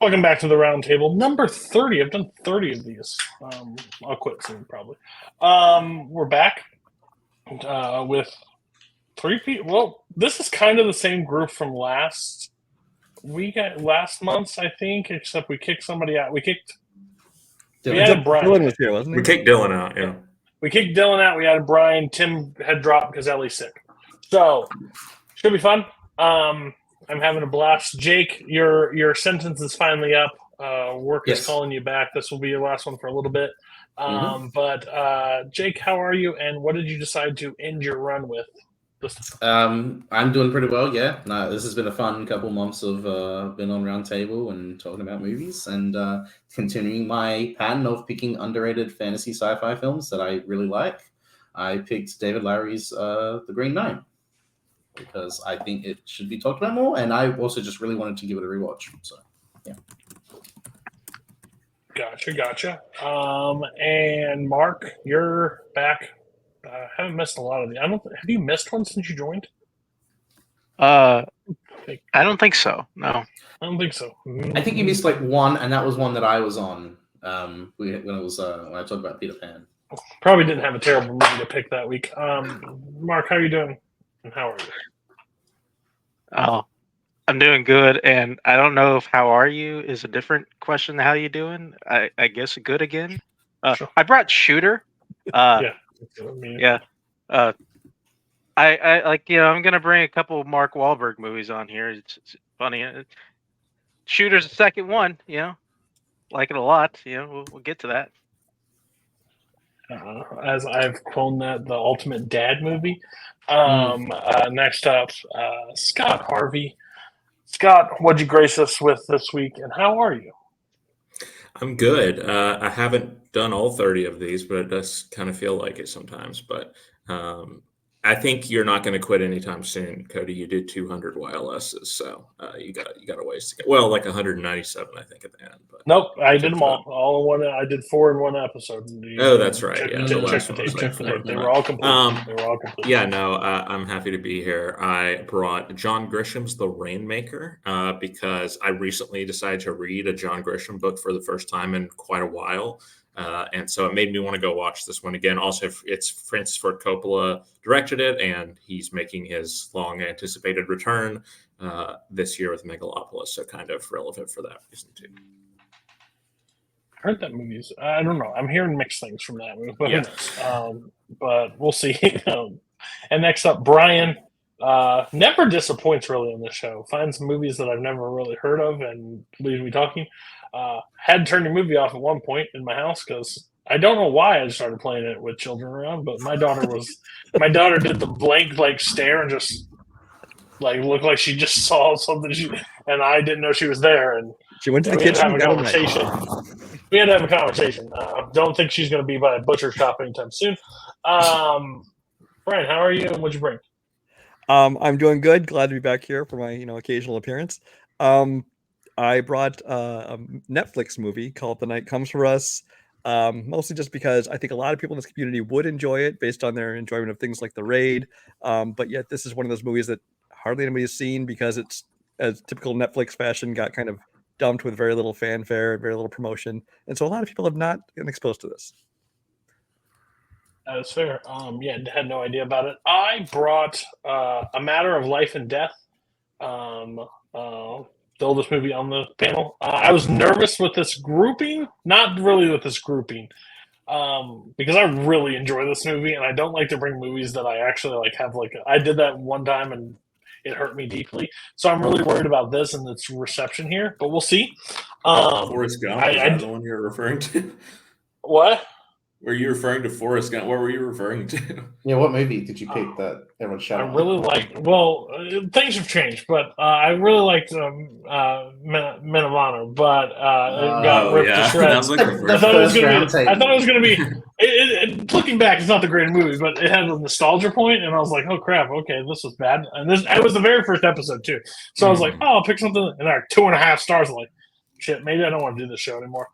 Welcome back to the round table. Number 30. I've done 30 of these. I'll quit soon, probably. We're back with 3 people. Well, this is kind of the same group from last month's, I think, except we kicked somebody out. We added Brian. Dylan was here, wasn't he? We kicked Dylan out, yeah. We kicked Dylan out. We added Brian. Tim had dropped because Ellie's sick. So, should be fun. I'm having a blast. Jake, your sentence is finally up. Work is calling you back. This will be your last one for a little bit. But Jake, how are you? And what did you decide to end your run with? I'm doing pretty well. Yeah, no, this has been a fun couple months of been on round table and talking about movies and continuing my pattern of picking underrated fantasy sci-fi films that I really like. I picked David Lowery's The Green Knight because I think it should be talked about more, and I also just really wanted to give it a rewatch. So, yeah. Gotcha. And Mark, you're back. Haven't missed a lot of these. Have you missed one since you joined? I don't think so. No, I don't think so. I think you missed like one, and that was one that I was on. When I talked about Peter Pan. Probably didn't have a terrible movie to pick that week. Mark, how are you doing? And how are you? Oh, I'm doing good, and I don't know if "how are you" is a different question than "how you doing." I guess good again. Sure. I brought Shooter. Yeah. I like, I'm gonna bring a couple of Mark Wahlberg movies on here. It's funny. Shooter's the second one. Like it a lot. We'll get to that. As I've cloned that, the ultimate dad movie. Next up, Scott Harvey. Scott, what'd you grace us with this week, and how are you? I'm good. I haven't done all 30 of these, but it does kind of feel like it sometimes. But I think you're not going to quit anytime soon, Cody. You did 200 YLSs, so you got a ways to go. Well, like 197, I think, at the end. But nope, I did them all in one. I did 4 in one episode. That's right. They were all complete. Yeah, no, I'm happy to be here. I brought John Grisham's The Rainmaker because I recently decided to read a John Grisham book for the first time in quite a while. And so it made me want to go watch this one again. Also, it's Francis Ford Coppola directed it, and he's making his long-anticipated return this year with Megalopolis, so kind of relevant for that reason, too. I heard that movie's... I don't know. I'm hearing mixed things from that movie, but who knows? But we'll see. And next up, Brian never disappoints, really, on this show. Finds movies that I've never really heard of and leaves me talking. Had to turn the movie off at one point in my house because I don't know why I started playing it with children around, but my daughter did the blank stare and just looked like she just saw something and I didn't know she was there, and she went to the kitchen. We had to have a conversation. Don't think she's going to be by a butcher shop anytime soon. Brian, how are you and what'd you bring? I'm doing good. Glad to be back here for my occasional appearance. I brought a Netflix movie called The Night Comes For Us, mostly just because I think a lot of people in this community would enjoy it based on their enjoyment of things like The Raid. But yet this is one of those movies that hardly anybody has seen because it's, as typical Netflix fashion, got kind of dumped with very little fanfare, very little promotion. And so a lot of people have not been exposed to this. That's fair. Had no idea about it. I brought A Matter of Life and Death. Still this movie on the panel. I was nervous with this grouping, not really with this grouping, because I really enjoy this movie, and I don't like to bring movies that I actually have. I did that one time, and it hurt me deeply. So I'm really worried about this and its reception here, but we'll see. Forrest Gump, is that the one you're referring to? What? Were you referring to Forrest Gump? What were you referring to? Yeah, what movie did you pick that everyone shouted? I really liked. Well, things have changed, but I really liked Men of Honor, but it got ripped to shreds. I thought it was going to be. Looking back, it's not the greatest movie, but it had a nostalgia point, and I was like, "Oh crap! Okay, this was bad." And it was the very first episode too, so I was like, "Oh, I'll pick something." And they're 2.5 stars. I'm like, shit, maybe I don't want to do this show anymore.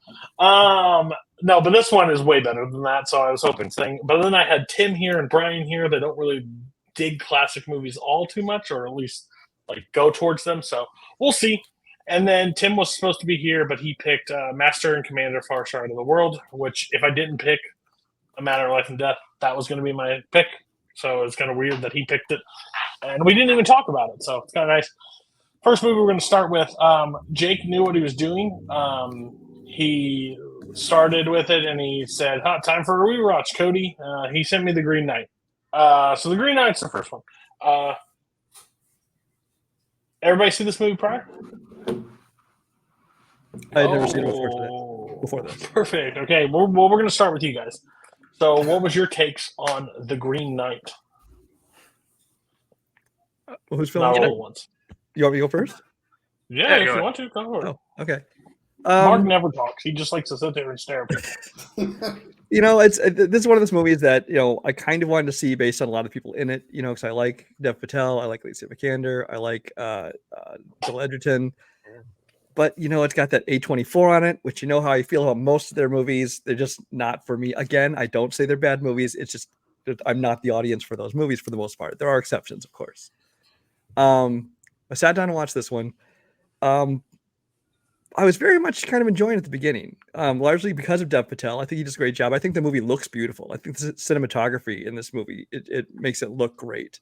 No, but this one is way better than that, so I was hoping thing. But then I had Tim here and Brian here. They don't really dig classic movies all too much, or at least go towards them. So we'll see. And then Tim was supposed to be here, but he picked Master and Commander Far Side of the World, which if I didn't pick A Matter of Life and Death, that was going to be my pick. So it's kind of weird that he picked it. And we didn't even talk about it, so it's kind of nice. First movie we're going to start with, Jake knew what he was doing. He started with it, and he said, time for a rewatch, Cody. He sent me The Green Knight. So The Green Knight's the first one. Everybody see this movie prior? I had never seen it before this. Perfect. Okay, we're going to start with you guys. So what was your takes on The Green Knight? Well, who's filming it? Ones. You want me to go first? Yeah, if you want to, go for it. Oh, okay. Mark never talks. He just likes to sit there and stare at people. This is one of those movies that I kind of wanted to see based on a lot of people in it. Because I like Dev Patel, I like Alicia Vikander, I like Joel Edgerton, but it's got that A24 on it, which how I feel about most of their movies. They're just not for me. Again, I don't say they're bad movies. It's just that I'm not the audience for those movies for the most part. There are exceptions, of course. I sat down and watched this one. I was very much kind of enjoying it at the beginning, largely because of Dev Patel. I think he does a great job. I think the movie looks beautiful. I think the cinematography in this movie, it makes it look great.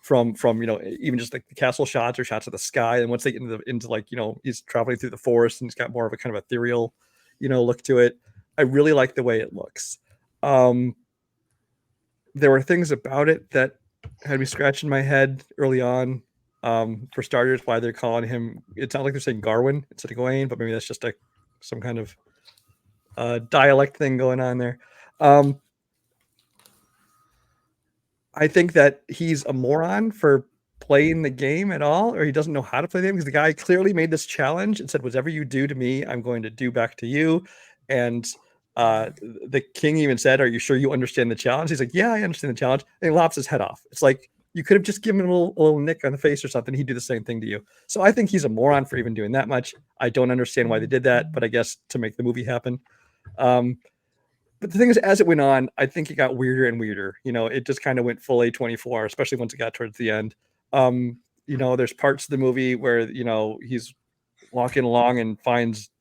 From even just like the castle shots or shots of the sky, and once they get into he's traveling through the forest and he's got more of a kind of ethereal, look to it. I really like the way it looks. There were things about it that had me scratching my head early on. For starters, why they're calling him, it sounds like they're saying Garwin instead of Gawain, but maybe that's just some kind of dialect thing going on there. I think that he's a moron for playing the game at all, or he doesn't know how to play the game, because the guy clearly made this challenge and said, whatever you do to me, I'm going to do back to you. And the king even said, are you sure you understand the challenge? He's like, yeah, I understand the challenge. And he lops his head off. It's like, you could have just given him a little nick on the face or something. He'd do the same thing to you. So I think he's a moron for even doing that much. I don't understand why they did that, but I guess to make the movie happen. But the thing is, as it went on, I think it got weirder and weirder. It just kind of went full A24, especially once it got towards the end. There's parts of the movie where, he's walking along and finds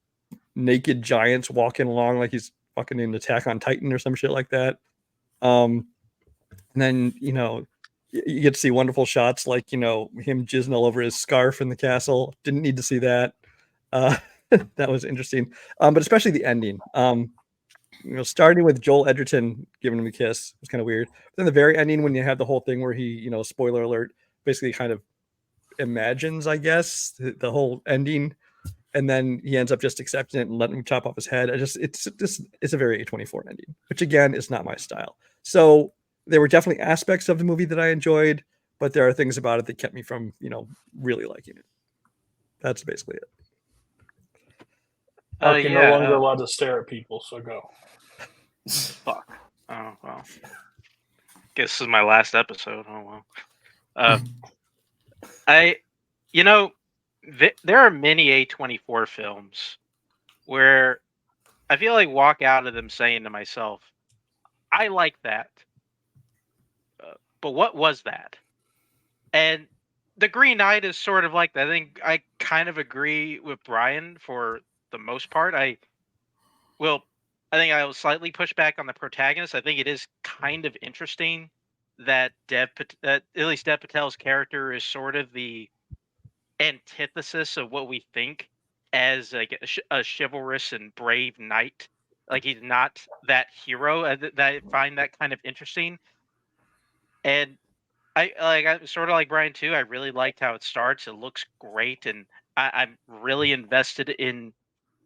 naked giants walking along like he's fucking in Attack on Titan or some shit like that. And then, you get to see wonderful shots like, him jizzing all over his scarf in the castle. Didn't need to see that. That was interesting. But especially the ending. Starting with Joel Edgerton giving him a kiss was kind of weird. But then the very ending, when you have the whole thing where he, spoiler alert, basically kind of imagines, I guess, the whole ending. And then he ends up just accepting it and letting him chop off his head. It's a very A24 ending, which again is not my style. So there were definitely aspects of the movie that I enjoyed, but there are things about it that kept me from, really liking it. That's basically it. You're no longer allowed to stare at people, so go. Fuck. Oh, well. Guess this is my last episode. Oh, well. There are many A24 films where I feel like walk out of them saying to myself, I like that. But what was that? And The Green Knight is sort of like that. I think I kind of agree with Brian for the most part. I think I will slightly push back on the protagonist. I think it is kind of interesting that at least Dev Patel's character is sort of the antithesis of what we think as like a chivalrous and brave knight. Like he's not that hero. I find that kind of interesting. And I'm sort of like Brian too. I really liked how it starts. It looks great, and I'm really invested in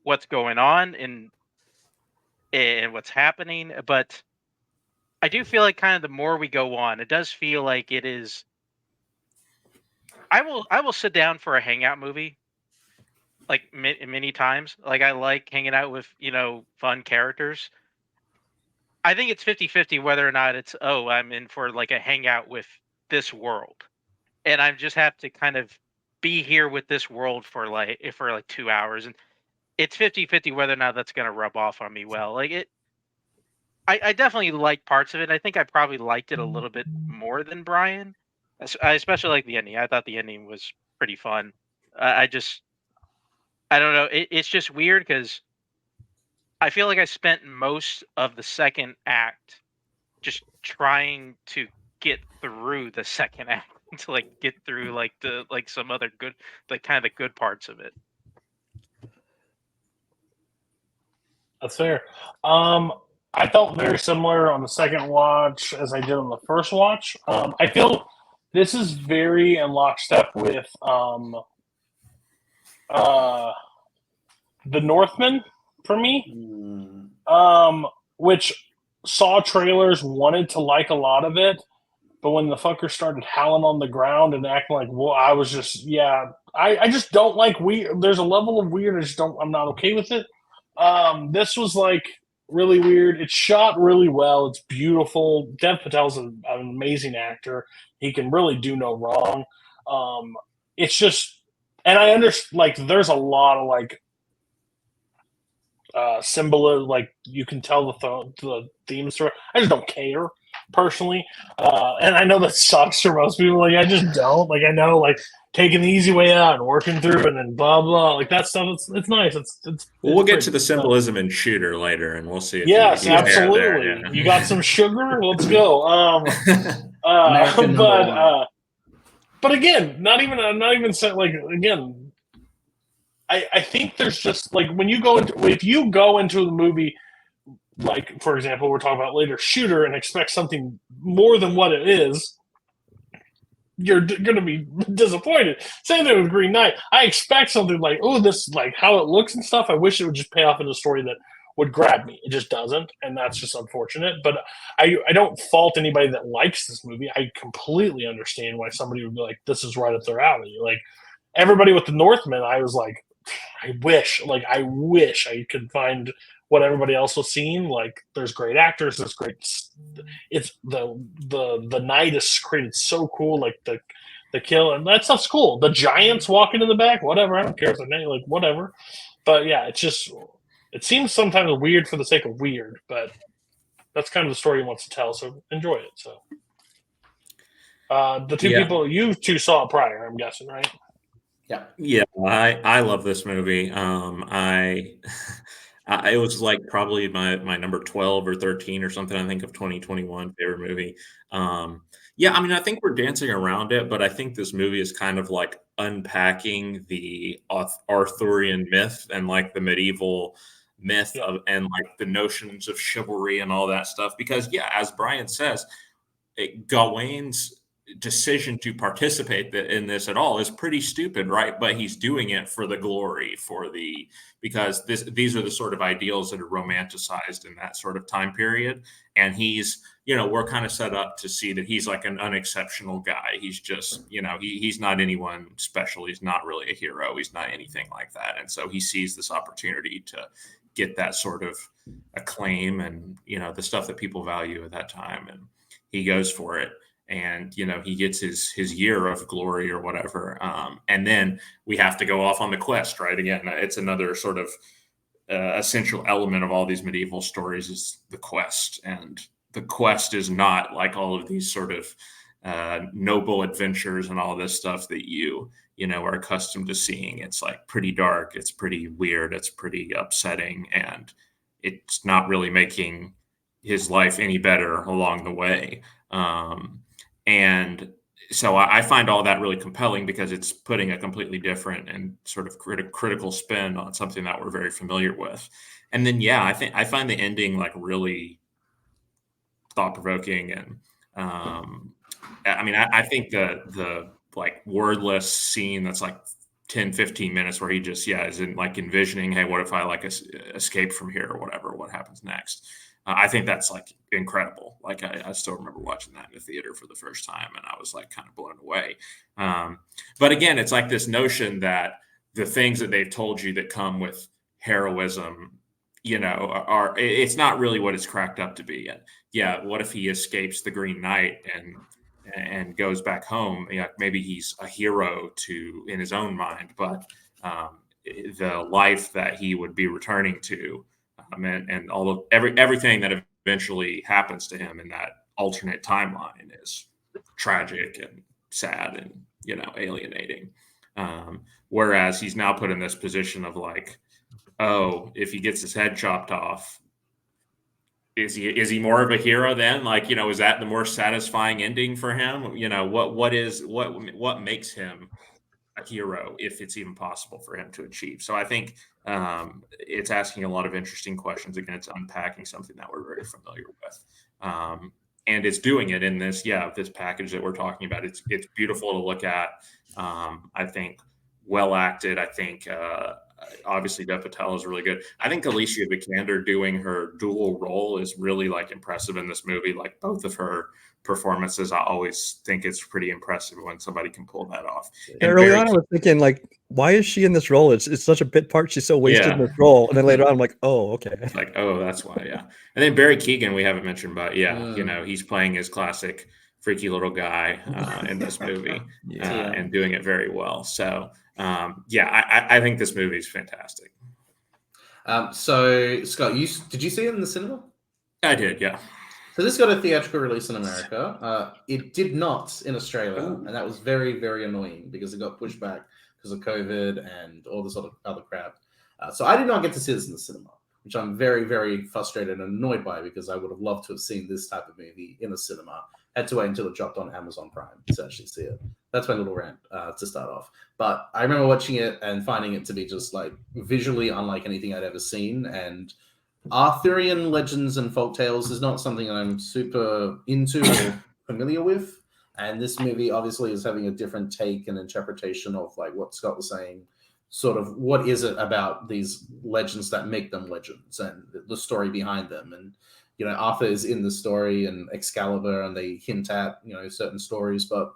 what's going on and what's happening. But I do feel like kind of the more we go on, it does feel like it is. I will sit down for a hangout movie, like many times. Like I like hanging out with fun characters. I think it's 50-50 whether or not it's I'm in for like a hangout with this world, and I just have to kind of be here with this world for like 2 hours, and it's 50-50 whether or not that's going to rub off on me well. Like it, I definitely like parts of it. I think I probably liked it a little bit more than Brian. I especially like the ending. I thought the ending was pretty fun. I just I don't know. It's just weird because I feel like I spent most of the second act just trying to get through the second act to like get through like the like some other good like kind of the good parts of it. That's fair. I felt very similar on the second watch as I did on the first watch. I feel this is very in lockstep with The Northman for me, which saw trailers, wanted to like a lot of it, but when the fucker started howling on the ground and acting like, well, I was just, I just don't like weird. There's a level of weird I'm not okay with it. This was like really weird. It's shot really well. It's beautiful. Dev Patel's an amazing actor. He can really do no wrong. It's just, and I understand, like, there's a lot of like symbol, like you can tell the themes through it. I just don't care personally, and I know that sucks for most people. Like, I just don't. Like, I know, like, taking the easy way out and working through it and then blah blah, like that stuff. It's nice. We'll get to the symbolism in Shooter later, and we'll see. If yes, you absolutely. there, yeah. You got some sugar? Let's go. But again, not even saying, like, again, I think there's just like if you go into the movie, like, for example, we're talking about later, Shooter, and expect something more than what it is, you're going to be disappointed. Same thing with Green Knight. I expect something like, oh, this, like how it looks and stuff. I wish it would just pay off in a story that would grab me. It just doesn't, and that's just unfortunate. But I don't fault anybody that likes this movie. I completely understand why somebody would be like, this is right up their alley. Like, everybody with The Northman, I was like, I wish I could find what everybody else was seeing. Like, there's great actors, there's great. It's the night is created so cool. Like the kill and that stuff's cool. The giants walking in the back, whatever. I don't care if they're name, like, whatever. But yeah, it's just, it seems sometimes weird for the sake of weird. But that's kind of the story he wants to tell. So enjoy it. So the two people, you two saw it prior, I'm guessing, right? Yeah, I love this movie. It was like probably my number 12 or 13 or something, I think, of 2021 favorite movie. Yeah, I mean, I think we're dancing around it, but I think this movie is kind of like unpacking the Arthurian myth and like the medieval myth of, and like the notions of chivalry and all that stuff. Because yeah, as Brian says, Gawain's decision to participate in this at all is pretty stupid, right? But he's doing it for the glory, because these are the sort of ideals that are romanticized in that sort of time period. And he's, we're kind of set up to see that he's like an unexceptional guy. He's just, he's not anyone special. He's not really a hero. He's not anything like that. And so he sees this opportunity to get that sort of acclaim and, the stuff that people value at that time. And he goes for it. And, he gets his year of glory or whatever. And then we have to go off on the quest, right? Again, it's another sort of essential element of all these medieval stories is the quest. And the quest is not like all of these sort of noble adventures and all this stuff that you are accustomed to seeing. It's like pretty dark. It's pretty weird. It's pretty upsetting. And it's not really making his life any better along the way. And so I find all that really compelling because it's putting a completely different and sort of critical spin on something that we're very familiar with. And then, yeah, I find the ending like really thought-provoking. And I mean, I think the like wordless scene that's like 10, 15 minutes where he just, is in like envisioning, hey, what if I like escape from here or whatever, what happens next? I think that's like incredible. Like I still remember watching that in the theater for the first time, and I was like kind of blown away. But again, it's like this notion that the things that they've told you that come with heroism, it's not really what it's cracked up to be. And yeah, what if he escapes the Green Knight and goes back home? Maybe he's a hero in his own mind, but the life that he would be returning to. And all of everything that eventually happens to him in that alternate timeline is tragic and sad and alienating. Whereas he's now put in this position of like, oh, if he gets his head chopped off, is he more of a hero then? Like, is that the more satisfying ending for him? What makes him a hero, if it's even possible for him to achieve? So I think it's asking a lot of interesting questions. Again, it's unpacking something that we're very familiar with. And it's doing it in this package that we're talking about. It's beautiful to look at. I think well acted. I think obviously Dev Patel is really good. I think Alicia Vikander doing her dual role is really like impressive in this movie. Like both of her performances, I always think it's pretty impressive when somebody can pull that off. And early on, I was thinking, like, why is she in this role? It's such a bit part. She's so wasted in this role. And then later on, I'm like, oh, okay. Like, oh, that's why, yeah. And then Barry Keoghan, we haven't mentioned, but he's playing his classic freaky little guy in this movie and doing it very well. So, I think this movie is fantastic. So, Scott, did you see it in the cinema? I did, yeah. So this got a theatrical release in America. It did not in Australia, and that was very, very annoying because it got pushed back because of COVID and all this other crap. So I did not get to see this in the cinema, which I'm very, very frustrated and annoyed by because I would have loved to have seen this type of movie in the cinema. Had to wait until it dropped on Amazon Prime to actually see it. That's my little rant to start off. But I remember watching it and finding it to be just like visually unlike anything I'd ever seen. And Arthurian legends and folktales is not something I'm super into or familiar with. And this movie obviously is having a different take and interpretation of like what Scott was saying. Sort of what is it about these legends that make them legends and the story behind them. And Arthur is in the story and Excalibur, and they hint at, certain stories, but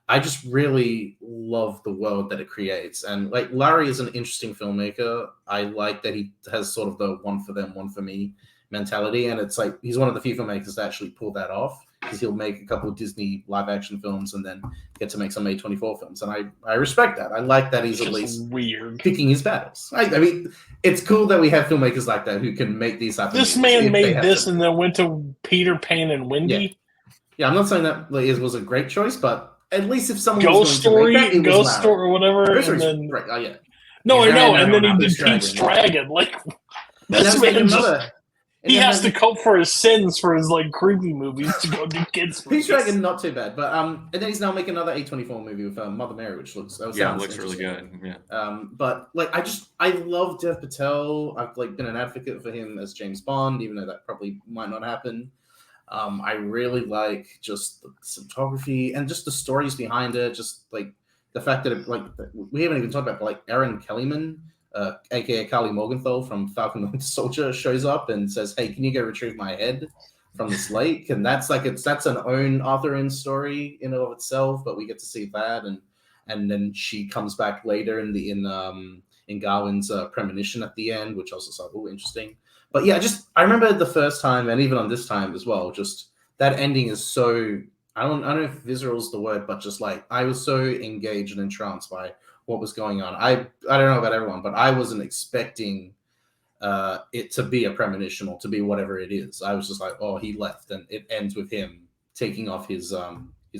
I just really love the world that it creates. And like Larry is an interesting filmmaker. I like that he has sort of the one for them, one for me mentality. And it's like, he's one of the few filmmakers that actually pull that off, because he'll make a couple of Disney live action films and then get to make some A24 films. And I respect that. I like that he's at least weird picking his battles. I mean, it's cool that we have filmmakers like that who can make these type of This movies man made this and then went to Peter Pan and Wendy. Yeah, I'm not saying that was a great choice, but at least if someone Ghost Story, or whatever. And then, right. Oh yeah. No, I know. And then he did Pete's Dragon. Like this man just. He has to cope for his sins for his like creepy movies to go do kids. Pete's Dragon, not too bad, but and then he's now making another A24 movie with Mother Mary, which looks really good. Yeah. But like I love Dev Patel. I've like been an advocate for him as James Bond, even though that probably might not happen. I really like just the cinematography and just the stories behind it. Just like the fact that we haven't even talked about, but like Erin Kellyman, aka Carly Morgenthau from Falcon and Winter Soldier, shows up and says, "Hey, can you go retrieve my head from this lake?" And that's an own Arthurian story in and of itself, but we get to see that, and then she comes back later in Gawain's premonition at the end, which also thought, interesting. But yeah, I remember the first time, and even on this time as well, just that ending is so, I don't know if visceral is the word, but just like I was so engaged and entranced by what was going on. I don't know about everyone, but I wasn't expecting it to be a premonition or to be whatever it is. I was just like, oh, he left, and it ends with him taking off his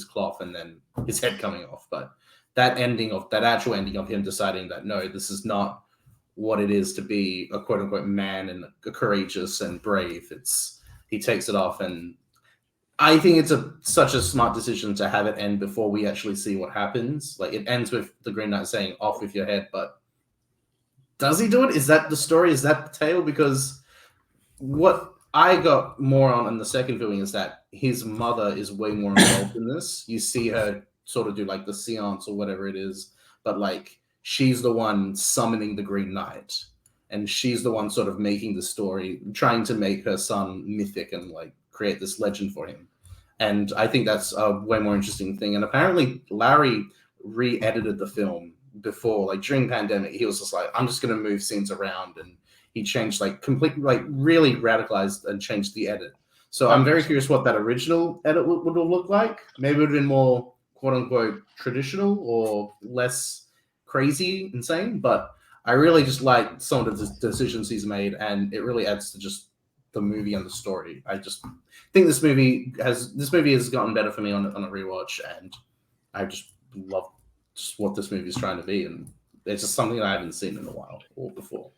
cloth and then his head coming off. But that actual ending of him deciding that no, this is not what it is to be a quote unquote man and courageous and brave. He takes it off, and I think it's such a smart decision to have it end before we actually see what happens. Like it ends with the Green Knight saying "off with your head," but does he do it? Is that the story? Is that the tale? Because what I got more on in the second viewing is that his mother is way more involved in this. You see her sort of do like the seance or whatever it is, but like she's the one summoning the Green Knight, and she's the one sort of making the story, trying to make her son mythic and like create this legend for him. And I think that's a way more interesting thing. And apparently Larry re-edited the film before, like during pandemic, he was just like, I'm just going to move scenes around. And he changed like completely, like really radicalized and changed the edit. So I'm very curious what that original edit would look like. Maybe it would have been more quote unquote traditional or less crazy, insane. But I really just like some of the decisions he's made, and it really adds to just the movie and the story. I just think this movie has gotten better for me on a rewatch, and I just love just what this movie is trying to be, and it's just something I haven't seen in a while or before.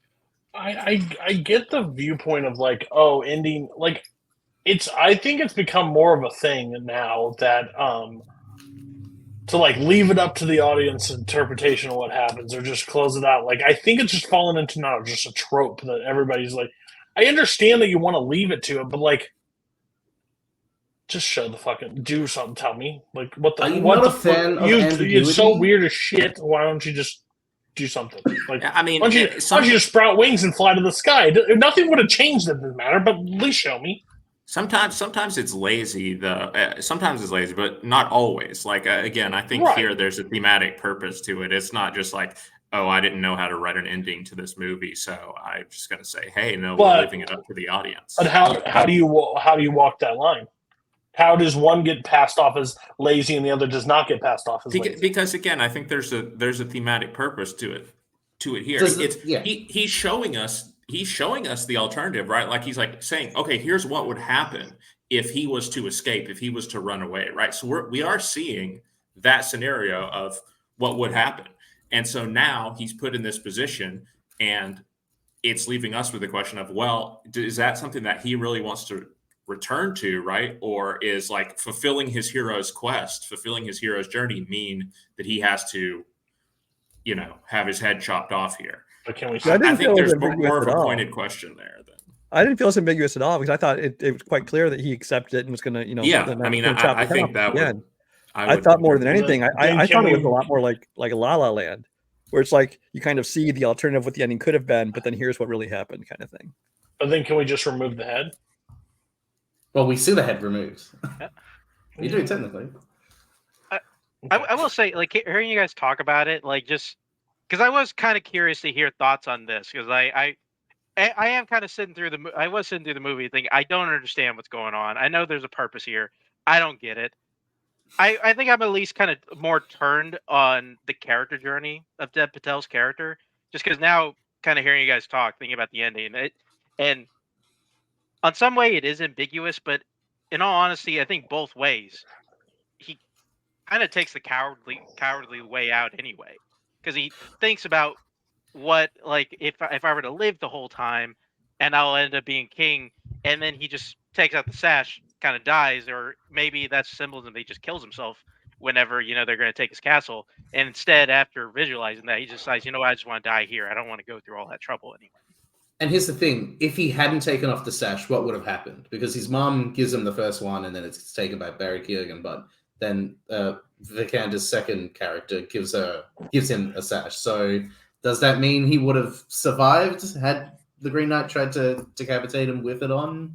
I get the viewpoint of like, oh, ending like I think it's become more of a thing now that to like leave it up to the audience interpretation of what happens or just close it out. Like I think it's just fallen into now just a trope that everybody's like, I understand that you want to leave it to it, but like just show the fucking do something. Tell me like what the Are you what not the a fan of It's so ambiguity? weird as shit. Why don't you just do something? Like I mean, why don't you just sprout wings and fly to the sky? Nothing would have changed in this matter, but at least show me. Sometimes it's lazy. Sometimes it's lazy, but not always. Like again, I think here there's a thematic purpose to it. It's not just like, oh, I didn't know how to write an ending to this movie, so I'm just going to say, hey, no, we're leaving it up to the audience. But how do you walk that line? How does one get passed off as lazy and the other does not get passed off as lazy? Because again, I think there's a thematic purpose to it here. He's showing us the alternative, right? Like he's like saying, okay, here's what would happen if he was to escape, if he was to run away, right? So we are seeing that scenario of what would happen. And so now he's put in this position and it's leaving us with the question of, well, is that something that he really wants to return to, right? Or is like fulfilling his hero's quest, fulfilling his hero's journey mean that he has to, have his head chopped off here? But can we? I think there's more of a pointed question there. I didn't feel it's ambiguous at all because I thought it was quite clear that he accepted it and was going to, Yeah, I mean, I think that would. I thought more than anything, I thought it was a lot more like a La La Land, where it's like you kind of see the alternative what the ending could have been, but then here's what really happened, kind of thing. But then can we just remove the head? Well, we see the head removed. You do technically. I will say, like, hearing you guys talk about it, like, just because I was kind of curious to hear thoughts on this, because I am kind of sitting through the movie thinking I don't understand what's going on. I know there's a purpose here. I don't get it. I think I'm at least kind of more turned on the character journey of Dev Patel's character, just because now kind of hearing you guys talk, thinking about the ending, and on some way it is ambiguous, but in all honesty, I think both ways. He kind of takes the cowardly way out anyway, because he thinks about what, like, if I were to live the whole time and I'll end up being king, and then he just takes out the sash, kind of dies, or maybe that's symbolism that he just kills himself whenever they're going to take his castle, and instead, after visualizing that, he just decides, I just want to die here. I don't want to go through all that trouble anymore. And here's the thing: if he hadn't taken off the sash, what would have happened? Because his mom gives him the first one, and then it's taken by Barry Keoghan. But then Vikander's second character gives him a sash. So does that mean he would have survived had the Green Knight tried to decapitate him with it on?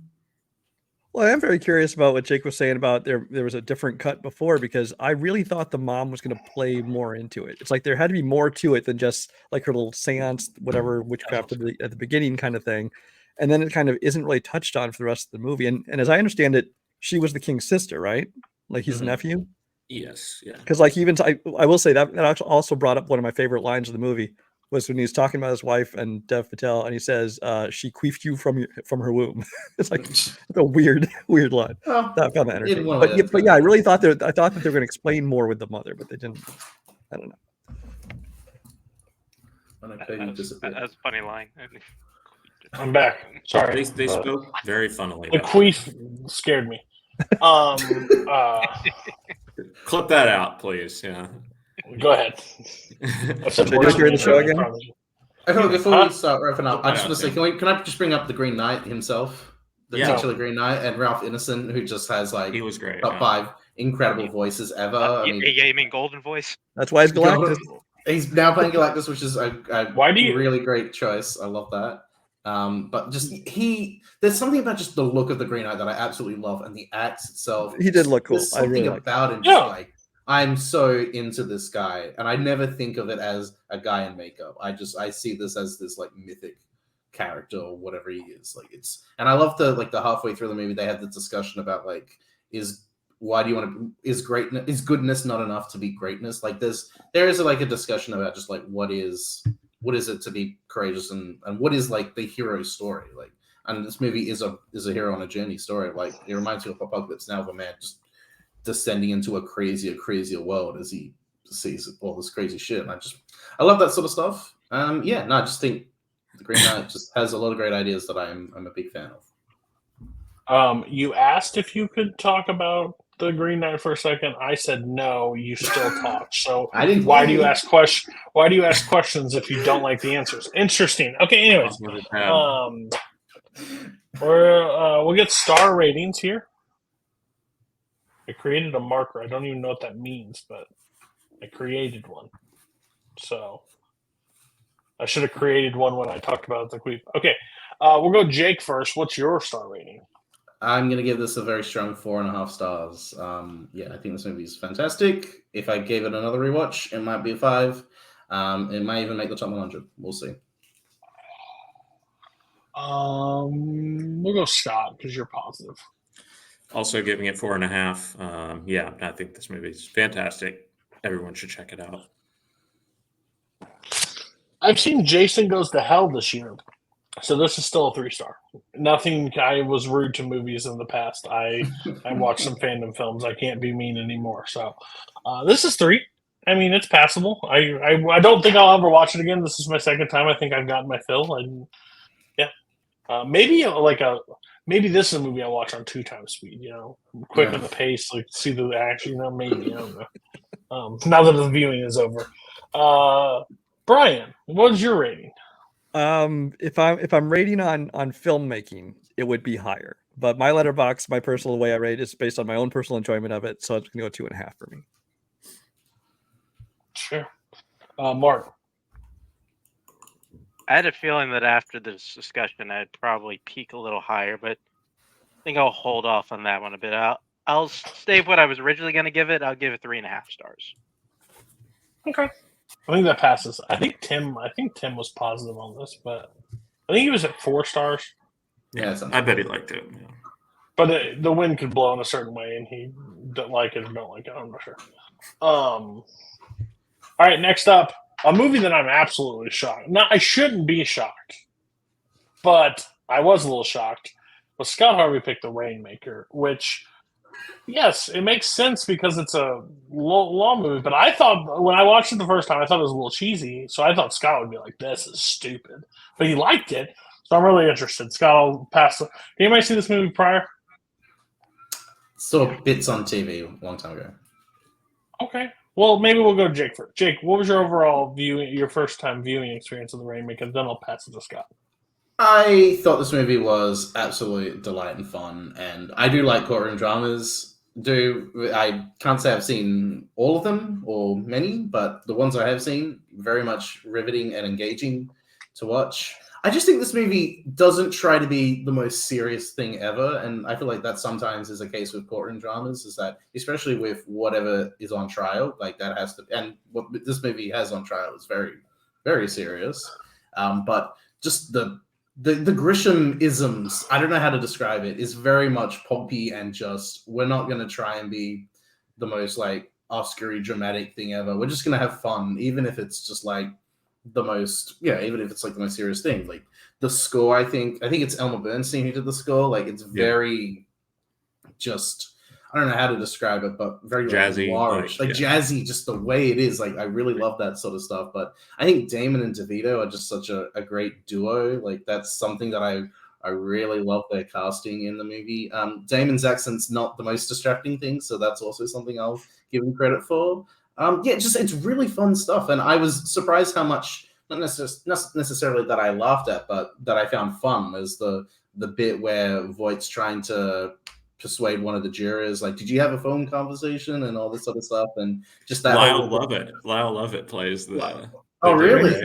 Well, I am very curious about what Jake was saying about there was a different cut before, because I really thought the mom was going to play more into it. It's like there had to be more to it than just like her little seance, whatever witchcraft at the beginning kind of thing. And then it kind of isn't really touched on for the rest of the movie. And as I understand it, she was the king's sister, right? Like he's a nephew? Yes, yeah. Because like even I will say that also brought up one of my favorite lines of the movie, was when he's talking about his wife and Dev Patel, and he says, "She queefed you from her womb." It's like a weird line. Oh, I found that entertaining. But yeah, I really thought that they were going to explain more with the mother, but they didn't. I don't know. That was a funny line. I'm back. Sorry. They spoke very funnily. The queef scared me. Clip that out, please. Yeah. Go ahead. Did you hear the show again? Before we start wrapping up, I just want to say, can I just bring up the Green Knight himself, the titular Green Knight, and Ralph Ineson, who just has like he was great, top 5 incredible voices ever. You mean Golden Voice? That's why he's Galactus. He's now playing Galactus, which is a really great choice. I love that. But just there's something about just the look of the Green Knight that I absolutely love, and the axe itself. He did look cool. There's something really about him. Just like, I'm so into this guy, and I never think of it as a guy in makeup. I see this as this like mythic character or whatever he is. Like and I love the halfway through the movie they had the discussion about like is goodness not enough to be greatness? Like there is like a discussion about just like what is it to be courageous and what is like the hero story like. And this movie is a hero on a journey story. Like it reminds me of Apocalypse Now, of a man just descending into a crazier world as he sees all this crazy shit. And I love that sort of stuff. I just think the Green Knight just has a lot of great ideas that I'm a big fan of. You asked if you could talk about the Green Knight for a second. I said no. You still talk. So I didn't. Why do you ask questions if you don't like the answers? Interesting. Okay. Anyways, we'll get star ratings here. I created a marker. I don't even know what that means, but I created one. So I should have created one when I talked about the queef. Okay. We'll go Jake first. What's your star rating? I'm going to give this a very strong 4.5 stars. I think this movie is fantastic. If I gave it another rewatch, it might be a 5. It might even make the top 100. We'll see. We'll go Scott because you're positive. Also giving it 4.5. I think this movie is fantastic. Everyone should check it out. I've seen Jason Goes to Hell this year. So this is still a 3-star. Nothing. I was rude to movies in the past. I watched some fandom films. I can't be mean anymore. So this is 3. I mean, it's passable. I don't think I'll ever watch it again. This is my second time. I think I've gotten my fill. Maybe this is a movie I'll watch on 2 times speed. Quicken the pace, like see the action. Maybe I don't know. Now that the viewing is over, Brian, what is your rating? If I'm rating on filmmaking, it would be higher. But my letterbox, my personal way I rate is based on my own personal enjoyment of it, so it's gonna go 2.5 for me. Sure. Mark. I had a feeling that after this discussion, I'd probably peak a little higher, but I think I'll hold off on that one a bit. I'll stay with what I was originally going to give it. I'll give it 3.5 stars. Okay. I think that passes. I think Tim was positive on this, but I think he was at 4 stars. Yeah, I bet he liked it. Yeah. But the wind could blow in a certain way, and he don't like it or don't like it. I'm not sure. All right, next up, a movie that I'm absolutely shocked. Now, I shouldn't be shocked, but I was a little shocked. But Scott Harvey picked The Rainmaker, which, yes, it makes sense because it's a law movie. But I thought, when I watched it the first time, I thought it was a little cheesy. So I thought Scott would be like, this is stupid. But he liked it. So I'm really interested. Scott, I'll pass. Did anybody see this movie prior? Saw bits on TV a long time ago. Okay. Well, maybe we'll go to Jake first. Jake, what was your overall your first time viewing experience of The Rainmaker? Then I'll pass it to Scott. I thought this movie was absolute delight and fun, and I do like courtroom dramas. I can't say I've seen all of them or many, but the ones I have seen, very much riveting and engaging to watch. I just think this movie doesn't try to be the most serious thing ever, and I feel like that sometimes is a case with courtroom dramas, is that especially with whatever is on trial, like that has to, and what this movie has on trial is very, very serious. But just the Grisham-isms, I don't know how to describe it, is very much pulpy and just, we're not going to try and be the most like Oscar-y dramatic thing ever. We're just going to have fun, even if it's just like the most, even if it's like the most serious thing. Like the score, I think it's Elmer Bernstein who did the score. Like it's very just, I don't know how to describe it, but very jazzy, jazzy, just the way it is. Like I really love that sort of stuff. But I think Damon and DeVito are just such a great duo. Like that's something that I really love their casting in the movie. Damon's accent's not the most distracting thing, so that's also something I'll give him credit for. It's really fun stuff, and I was surprised how much, not necessarily that I laughed at, but that I found fun, as the bit where Voight's trying to persuade one of the jurors, like, did you have a phone conversation and all this sort of stuff, and just that. Lyle Lovett plays the. Oh, really?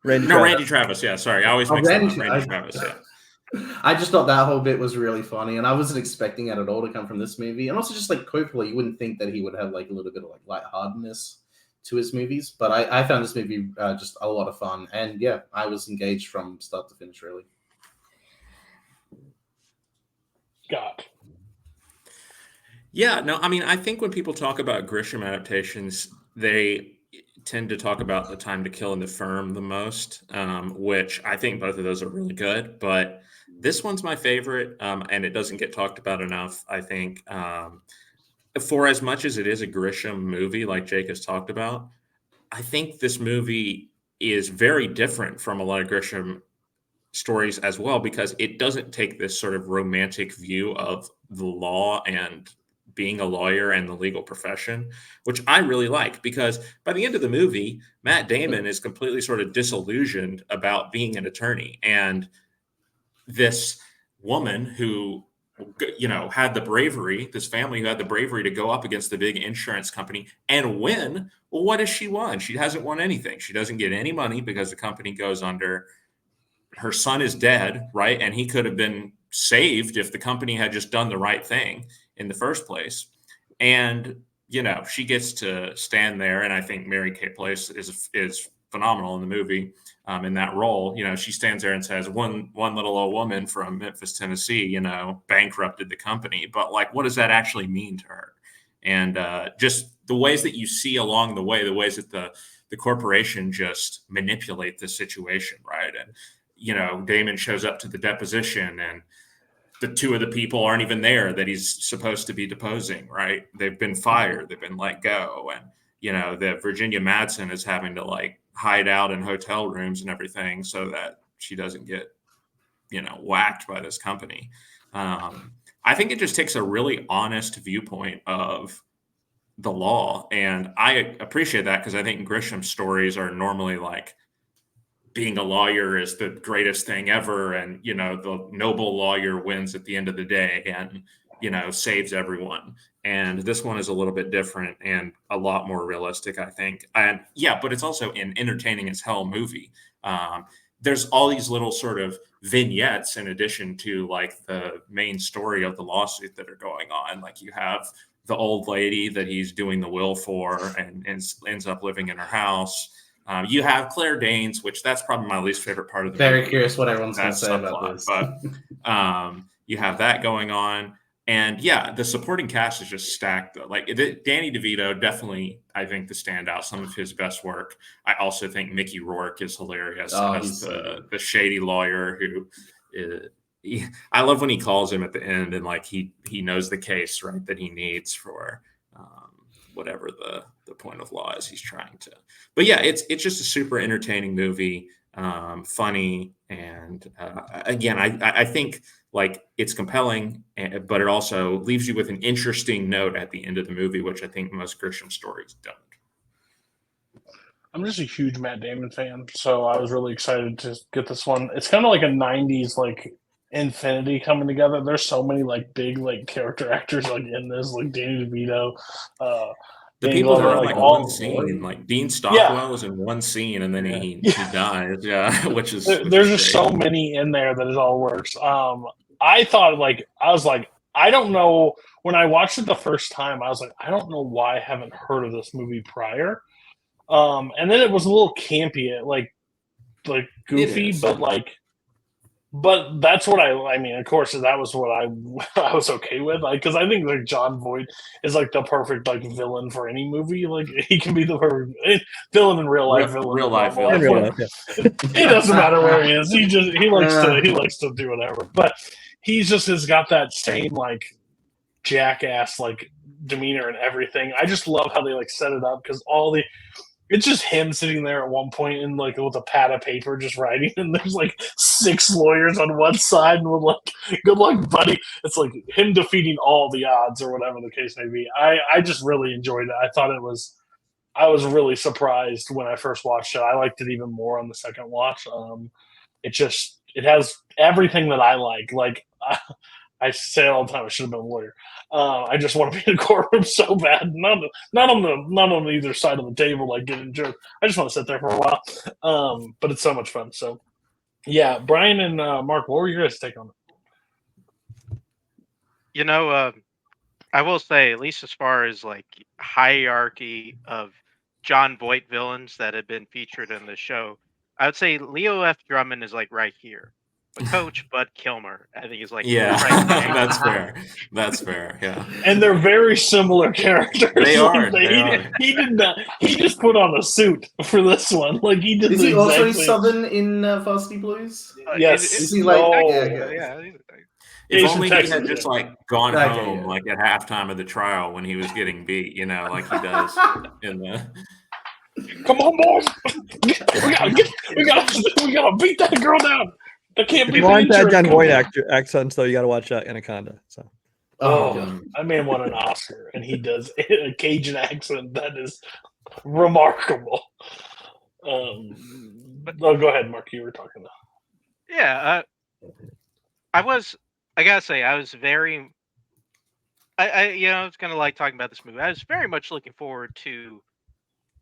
Randy Travis. Yeah, sorry, I always mix Randy Travis. Yeah. I just thought that whole bit was really funny, and I wasn't expecting it at all to come from this movie. And also, just like Coppola, you wouldn't think that he would have like a little bit of like lightheartedness to his movies, but I found this movie just a lot of fun, and yeah, I was engaged from start to finish, really. God. Yeah, no, I mean, I think when people talk about Grisham adaptations, they tend to talk about The Time to Kill and The Firm the most, which I think both of those are really good, but this one's my favorite, and it doesn't get talked about enough, I think. for as much as it is a Grisham movie, like Jake has talked about, I think this movie is very different from a lot of Grisham stories as well, because it doesn't take this sort of romantic view of the law and being a lawyer and the legal profession, which I really like, because by the end of the movie, Matt Damon is completely sort of disillusioned about being an attorney. And this woman who, had the bravery, this family who had the bravery to go up against the big insurance company and win. Well, what has she won? She hasn't won anything. She doesn't get any money because the company goes under. Her son is dead, right? And he could have been saved if the company had just done the right thing in the first place. And, she gets to stand there. And I think Mary Kay Place is phenomenal in the movie. In that role, she stands there and says, one little old woman from Memphis, Tennessee, bankrupted the company. But like, what does that actually mean to her? And just the ways that you see along the way, the ways that the corporation just manipulate the situation, right? And, Damon shows up to the deposition and the two of the people aren't even there that he's supposed to be deposing, right? They've been fired, they've been let go. And, that Virginia Madsen is having to like hide out in hotel rooms and everything so that she doesn't get, whacked by this company. I think it just takes a really honest viewpoint of the law. And I appreciate that, because I think Grisham stories are normally like being a lawyer is the greatest thing ever. And, the noble lawyer wins at the end of the day and, saves everyone. And this one is a little bit different and a lot more realistic, I think. And yeah, but it's also an entertaining as hell movie. There's all these little sort of vignettes in addition to like the main story of the lawsuit that are going on. Like you have the old lady that he's doing the will for and ends up living in her house. You have Claire Danes, which that's probably my least favorite part of the movie. Very curious what everyone's going to say about this. But you have that going on. And yeah, the supporting cast is just stacked. Like Danny DeVito, definitely, I think, the standout, some of his best work. I also think Mickey Rourke is hilarious as the shady lawyer who I love when he calls him at the end and like he knows the case, right, that he needs for whatever the point of law is he's trying to. But yeah, it's just a super entertaining movie, funny, and again, I think like it's compelling, but it also leaves you with an interesting note at the end of the movie, which I think most Grisham stories don't. I'm just a huge Matt Damon fan, so I was really excited to get this one. It's kind of like a 90s like infinity coming together. There's so many like big like character actors like in this, like Danny DeVito. The people that are like one scene, like Dean Stockwell was in one scene and then he dies. Yeah, which is there's just so many in there that it all works. I thought I was like, I don't know. When I watched it the first time, I was like, I don't know why I haven't heard of this movie prior. And then it was a little campy, like goofy, but that's what I mean, of course, that was what I was okay with, like, because I think like Jon Voight is like the perfect like villain for any movie. Like he can be the perfect villain in real life. Real life villain. It doesn't matter where he is. He likes to do whatever. But he's just has got that same like jackass like demeanor and everything. I just love how they like set it up, because it's just him sitting there at one point and like with a pad of paper just writing, and there's like 6 lawyers on one side and we're like, good luck, buddy. It's like him defeating all the odds or whatever the case may be. I just really enjoyed it. I was really surprised when I first watched it. I liked it even more on the second watch. It has everything that I like. Like I say it all the time, I should have been a lawyer. I just want to be in a courtroom so bad. Not on either side of the table, like getting jerked. I just want to sit there for a while. But it's so much fun. So, yeah, Brian and Mark, what were your guys' take on it? I will say, at least as far as like hierarchy of Jon Voight villains that have been featured in the show, I would say Leo F. Drummond is like right here. But Coach Bud Kilmer, I think, is like right there. That's fair. Yeah, and they're very similar characters. They are. He did not. He just put on a suit for this one. Like he did. Is he also Southern in Varsity Blues? Yes. Is he like? Yeah. If Jason only he Texas, had just yeah. like gone Okay, home yeah. like at halftime of the trial when he was getting beat, like he does in the. Come on, boys. We gotta beat that girl down. That can't If be you the want that insurance John Boyd company. accents, though, you got to watch Anaconda. So Oh, God. that man won an Oscar, and he does a Cajun accent that is remarkable. Go ahead, Mark. You were talking about. Yeah, I gotta say, I was very, I was kind of like talking about this movie. I was very much looking forward to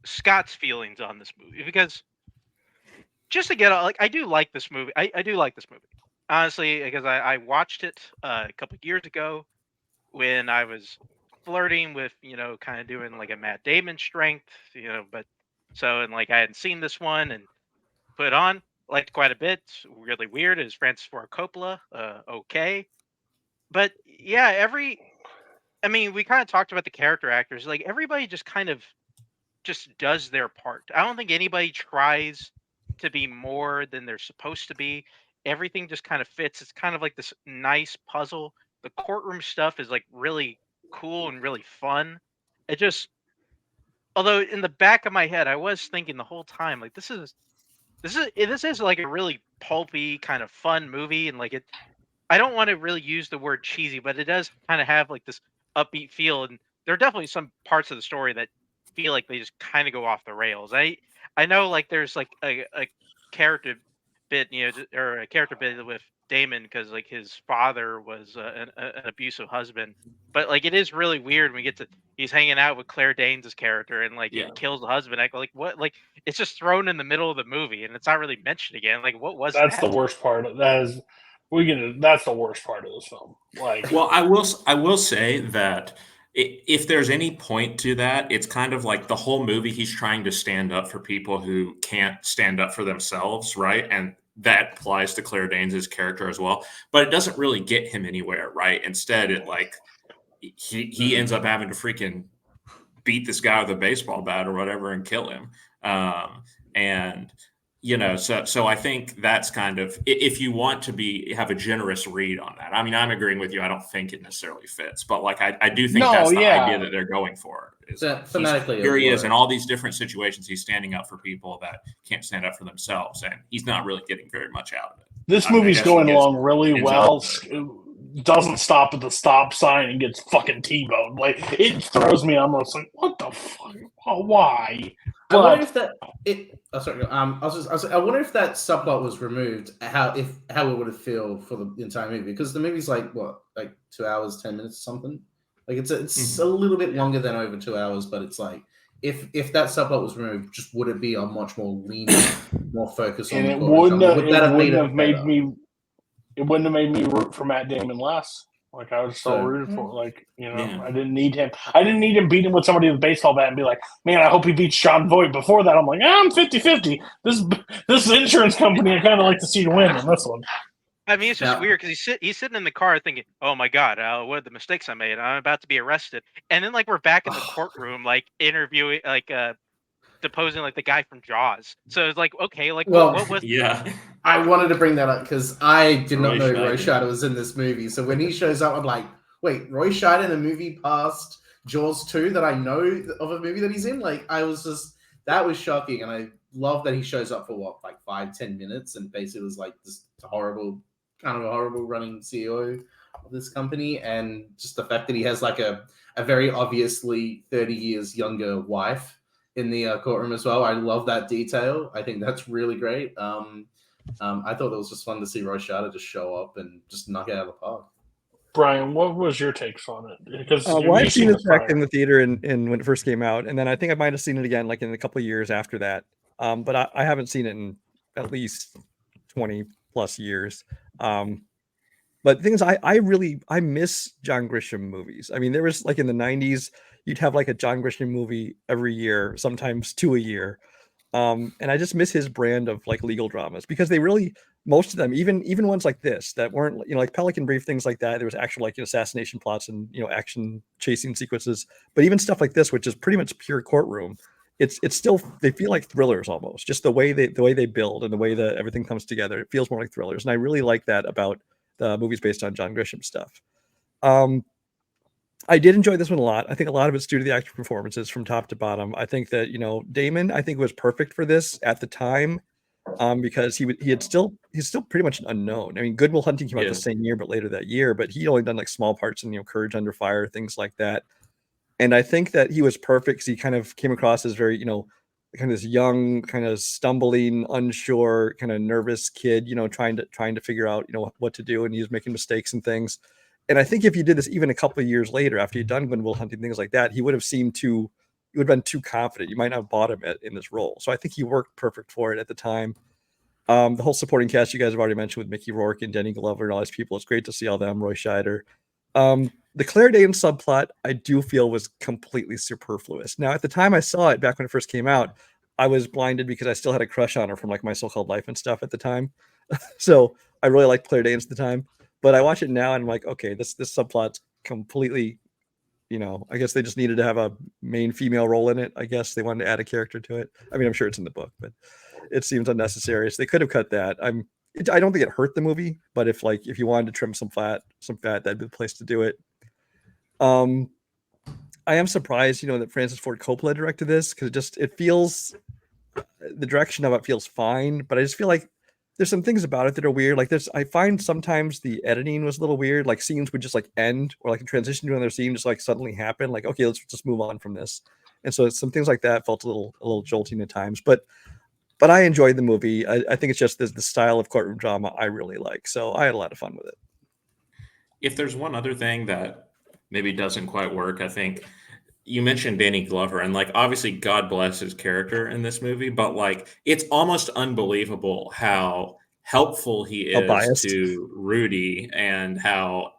Scott's feelings on this movie because just to get like, I do like this movie. I do like this movie honestly because I watched it a couple of years ago when I was flirting with kind of doing like a Matt Damon strength, but so and like I hadn't seen this one and put it on. Liked quite a bit. Really weird is Francis Ford Coppola. Okay, but yeah, I mean, we kind of talked about the character actors. Like everybody just kind of just does their part. I don't think anybody tries to be more than they're supposed to be. Everything just kind of fits. It's kind of like this nice puzzle. The courtroom stuff is like really cool and really fun. It just, although in the back of my head, I was thinking the whole time, like this is like a really pulpy kind of fun movie, and like it. I don't want to really use the word cheesy, but it does kind of have like this upbeat feel, and there are definitely some parts of the story that feel like they just kind of go off the rails. I know like there's like a character bit, or a character bit with Damon because like his father was an abusive husband, but like it is really weird when we get to he's hanging out with Claire Danes' character and like Yeah. he kills the husband. Like what? Like it's just thrown in the middle of the movie and it's not really mentioned again. Like what was That's that? the worst part. That's the worst part of this film. Like, Well, I will say that if there's any point to that, it's kind of like the whole movie he's trying to stand up for people who can't stand up for themselves, right? And that applies to Claire Danes' character as well. But it doesn't really get him anywhere, right? Instead, it like he ends up having to freaking beat this guy with a baseball bat or whatever and kill him. And so I think that's kind of if you want to have a generous read on that. I mean, I'm agreeing with you. I don't think it necessarily fits, but like I do think that's the idea that they're going for. Is thematically, here he is in all these different situations. He's standing up for people that can't stand up for themselves, and he's not really getting very much out of it. This movie's going along really well. Doesn't stop at the stop sign and gets fucking T-boned. Like it throws me almost like, what the fuck? Why? I wonder if that I wonder if that subplot was removed. How it would have feel for the entire movie, because the movie's like 2 hours 10 minutes or something. Like it's a little bit longer than over 2 hours, but it's like if that subplot was removed, just would it be a much more lean, more focused on And the it court? wouldn't have made me root for Matt Damon less. Like I was so rooted for. Like I didn't need him. I didn't need him beating with somebody with a baseball bat and be like, man, I hope he beats John Voight. Before that, I'm like, I'm 50-50. This insurance company, I kind of like to see win in this one. I mean, it's just weird because he's sitting in the car thinking, "Oh my God, what are the mistakes I made? I'm about to be arrested." And then like we're back in the courtroom, like interviewing, like deposing like the guy from Jaws. So it's like, okay, like what was? Yeah, I wanted to bring that up because I did not know Roy Scheider. Scheider was in this movie. So when he shows up, I'm like, wait, Roy Scheider in a movie past Jaws 2 that I know of a movie that he's in? Like that was shocking, and I love that he shows up for 5-10 minutes and basically was like this horrible running CEO of this company, and just the fact that he has like a very obviously 30 years younger wife in the courtroom as well. I love that detail. I think that's really great. I thought it was just fun to see Roy Scheider just show up and just knock it out of the park. Brian, what was your takes on it? Because I've seen it back in the theater and when it first came out, and then I think I might have seen it again like in a couple of years after that. But I haven't seen it in at least 20 plus years. But the thing is, I miss John Grisham movies. I mean, there was like in the 90s, you'd have like a John Grisham movie every year, sometimes 2 a year. And I just miss his brand of like legal dramas, because they really, most of them, even ones like this that weren't, like Pelican Brief, things like that. There was actual like assassination plots and action chasing sequences. But even stuff like this, which is pretty much pure courtroom, it's still, they feel like thrillers almost. Just the way they build and the way that everything comes together, it feels more like thrillers. And I really like that about The movie's based on John Grisham stuff. I did enjoy this one a lot. I think a lot of it's due to the actor performances from top to bottom. I think that, Damon, I think was perfect for this at the time, because he's still pretty much an unknown. I mean, Good Will Hunting came out the same year, but later that year, but he only done like small parts in, Courage Under Fire, things like that. And I think that he was perfect because he kind of came across as very, kind of this young, kind of stumbling, unsure, kind of nervous kid, trying to figure out, what to do. And he was making mistakes and things. And I think if you did this even a couple of years later, after you'd done Good Will Hunting, things like that, he would have been too confident. You might not have bought him in this role. So I think he worked perfect for it at the time. The whole supporting cast you guys have already mentioned with Mickey Rourke and Denny Glover and all these people, it's great to see all them, Roy Scheider. The Claire Danes subplot, I do feel was completely superfluous. Now, at the time I saw it back when it first came out, I was blinded because I still had a crush on her from like My So-Called Life and stuff at the time. So I really liked Claire Danes at the time. But I watch it now and I'm like, okay, this subplot's completely, I guess they just needed to have a main female role in it. I guess they wanted to add a character to it. I mean, I'm sure it's in the book, but it seems unnecessary. So they could have cut that. I don't think it hurt the movie, but if you wanted to trim some fat, that'd be the place to do it. I am surprised, that Francis Ford Coppola directed this because it feels, the direction of it feels fine, but I just feel like there's some things about it that are weird. Like I find sometimes the editing was a little weird. Like scenes would just like end or like a transition to another scene just like suddenly happen. Like, okay, let's just move on from this. And so some things like that felt a little jolting at times, but I enjoyed the movie. I think it's just the style of courtroom drama I really like. So I had a lot of fun with it. If there's one other thing that maybe doesn't quite work, I think you mentioned Danny Glover, and like obviously God bless his character in this movie, but like it's almost unbelievable how helpful he is to Rudy and how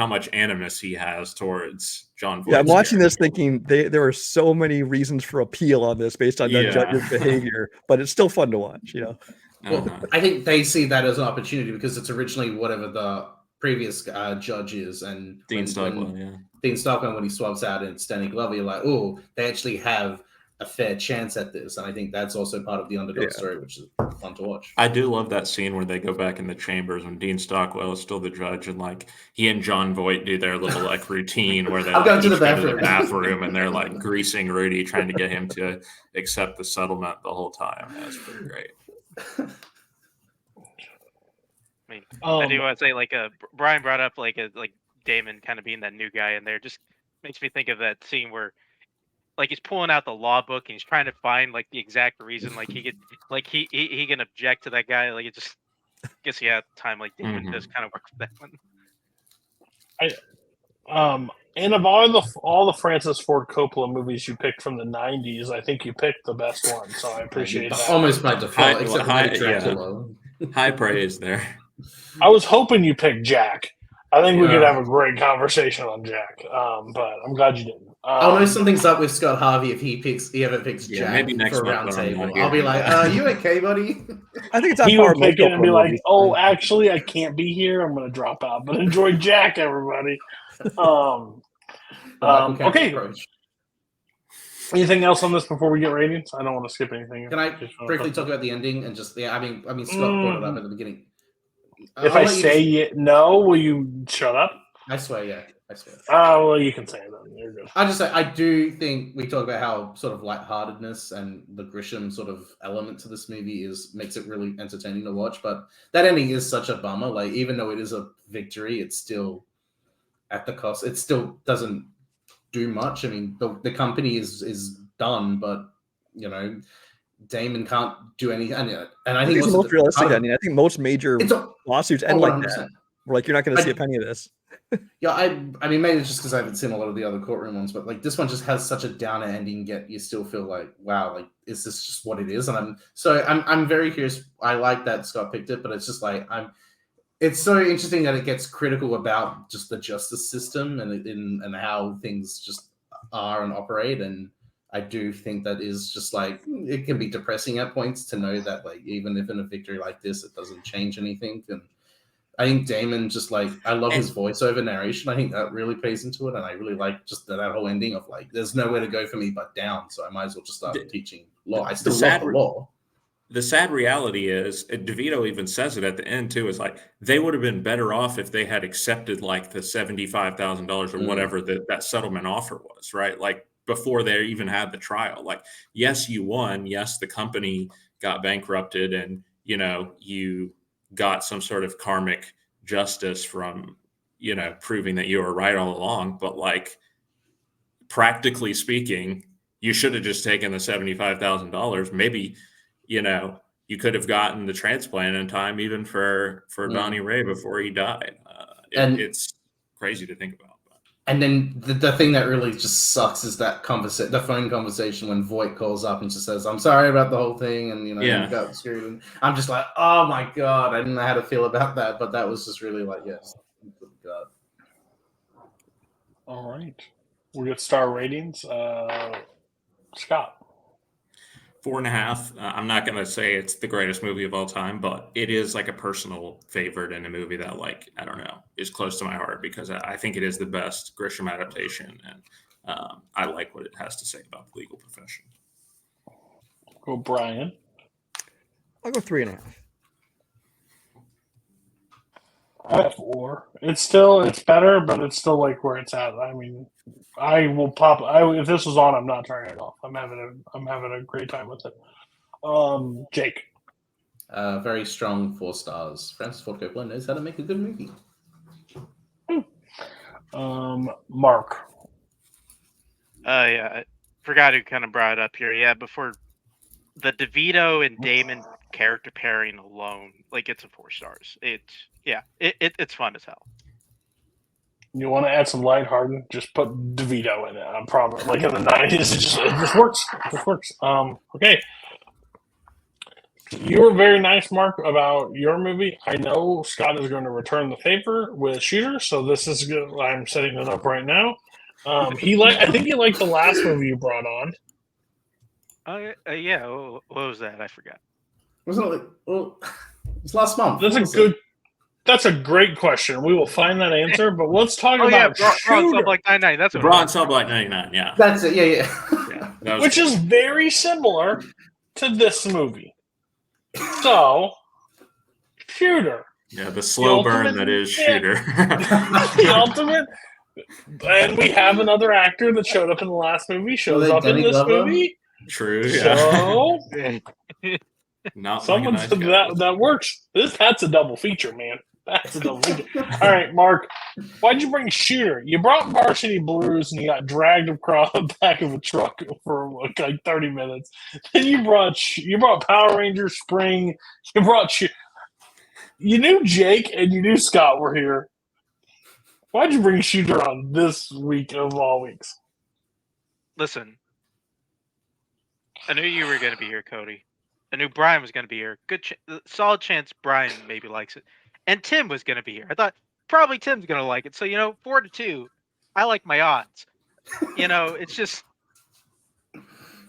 much animus he has towards John Voight's I'm watching character. this thinking there are so many reasons for appeal on this based on the judge's behavior, but it's still fun to watch, Well, I think they see that as an opportunity because it's originally whatever the previous judge is, and Dean Stockwell, Dean Stockwell, when he swaps out and Danny Glover, you're like, oh, they actually have a fair chance at this. And I think that's also part of the underdog story, which is fun to watch. I do love that scene where they go back in the chambers when Dean Stockwell is still the judge, and like he and John Voight do their little like routine where they I'll go to the bathroom and they're like greasing Rudy, trying to get him to accept the settlement the whole time. That's pretty great. I do want to say, like, Brian brought up like Damon kind of being that new guy in there. Just makes me think of that scene where, like, he's pulling out the law book and he's trying to find like the exact reason, like he could, like he can object to that guy. Like it just, I guess he had time. Like Damon does kind of work for that one. And of all the Francis Ford Coppola movies you picked from the '90s, I think you picked the best one. So I appreciate that. Almost by default, except for high praise there. I was hoping you picked Jack. I think we could have a great conversation on Jack, but I'm glad you didn't. I'll know something's up with Scott Harvey if he ever picks Jack maybe next for a round month table. I'll be like, "Are you okay, buddy?" I think it's on he par would pick it and be like, movies. "Oh, actually, I can't be here. I'm going to drop out." But enjoy Jack, everybody. Okay. Anything else on this before we get ratings? I don't want to skip anything. Can I briefly talk about the ending and just I mean Scott brought it up at the beginning. If I say no, will you shut up? I swear, yeah. I swear. Oh, well, you can say it then. You're good. I do think we talk about how sort of lightheartedness and the Grisham sort of element to this movie makes it really entertaining to watch. But that ending is such a bummer. Like, even though it is a victory, it's still at the cost. It still doesn't do much. I mean, the company is done, but Damon can't do anything. And I think it's the most realistic ending. I think most major lawsuits end like 100%. that. Like, you're not going to see a penny of this. Yeah, I mean, maybe it's just because I haven't seen a lot of the other courtroom ones, but like this one just has such a downer ending, yet you still feel like, wow, like, is this just what it is? And I'm very curious. I like that Scott picked it, but it's just like it's so interesting that it gets critical about just the justice system and how things just are and operate. And I do think that is just like, it can be depressing at points to know that, like, even if in a victory like this, it doesn't change anything. And I think Damon just like, I love his voiceover narration. I think that really plays into it. And I really like just that whole ending of like, there's nowhere to go for me but down. So I might as well just start teaching law. I still love the law. the sad reality is, DeVito even says it at the end too, is like they would have been better off if they had accepted like the $75,000 or whatever that settlement offer was, right? Like before they even had the trial. Like, yes, you won. Yes, the company got bankrupted, and you got some sort of karmic justice from proving that you were right all along. But like, practically speaking, you should have just taken the $75,000. Maybe you could have gotten the transplant in time, even for Donnie Ray before he died. It's crazy to think about. And then the thing that really just sucks is that the phone conversation when Voight calls up and just says, "I'm sorry about the whole thing," and you got screwed. And I'm just like, oh my god, I didn't know how to feel about that, but that was just really like, yes, god. All right, we got star ratings. Scott. 4.5. I'm not going to say it's the greatest movie of all time, but it is like a personal favorite and a movie that, like, I don't know, is close to my heart because I think it is the best Grisham adaptation, and I like what it has to say about the legal profession. Go Brian. I'll go 3.5. I have 4. It's better, but it's still like where it's at. I mean, I will pop. If this was on, I'm not turning it off. I'm having a great time with it. Jake. Very strong 4 stars. Francis Ford Coppola knows how to make a good movie. Mark. Yeah, I forgot who kind of brought it up here. Yeah, before the DeVito and Damon character pairing alone, like, it's a 4 stars. It's fun as hell. You want to add some lighthearted? Just put DeVito in it. I'm probably like in the 90s. It just works. It just works. Okay. You were very nice, Mark, about your movie. I know Scott is going to return the favor with Shooter, so this is good. I'm setting it up right now. I think he liked the last movie you brought on. Yeah. What was that? I forgot. Wasn't it like? Well, it's last month. That's a great question. We will find that answer, but let's talk about Braun Sub Like 99. That's what Braun Sub Like 99. Yeah, that's it. Yeah. Which is very similar to this movie. So, Shooter. Yeah, the slow burn that is Shooter. The ultimate. And we have another actor that showed up in the last movie, shows up in this movie. True. Yeah. So, not someone like said that works. That's a double feature, man. That's a double feature. All right, Mark. Why'd you bring Shooter? You brought Varsity Blues and you got dragged across the back of a truck for like 30 minutes. Then you brought Power Rangers Spring. You knew Jake and you knew Scott were here. Why'd you bring Shooter on this week of all weeks? Listen, I knew you were going to be here, Cody. I knew Brian was going to be here. Solid chance Brian maybe likes it. And Tim was going to be here. I thought probably Tim's going to like it. So, 4-2, I like my odds. It's just,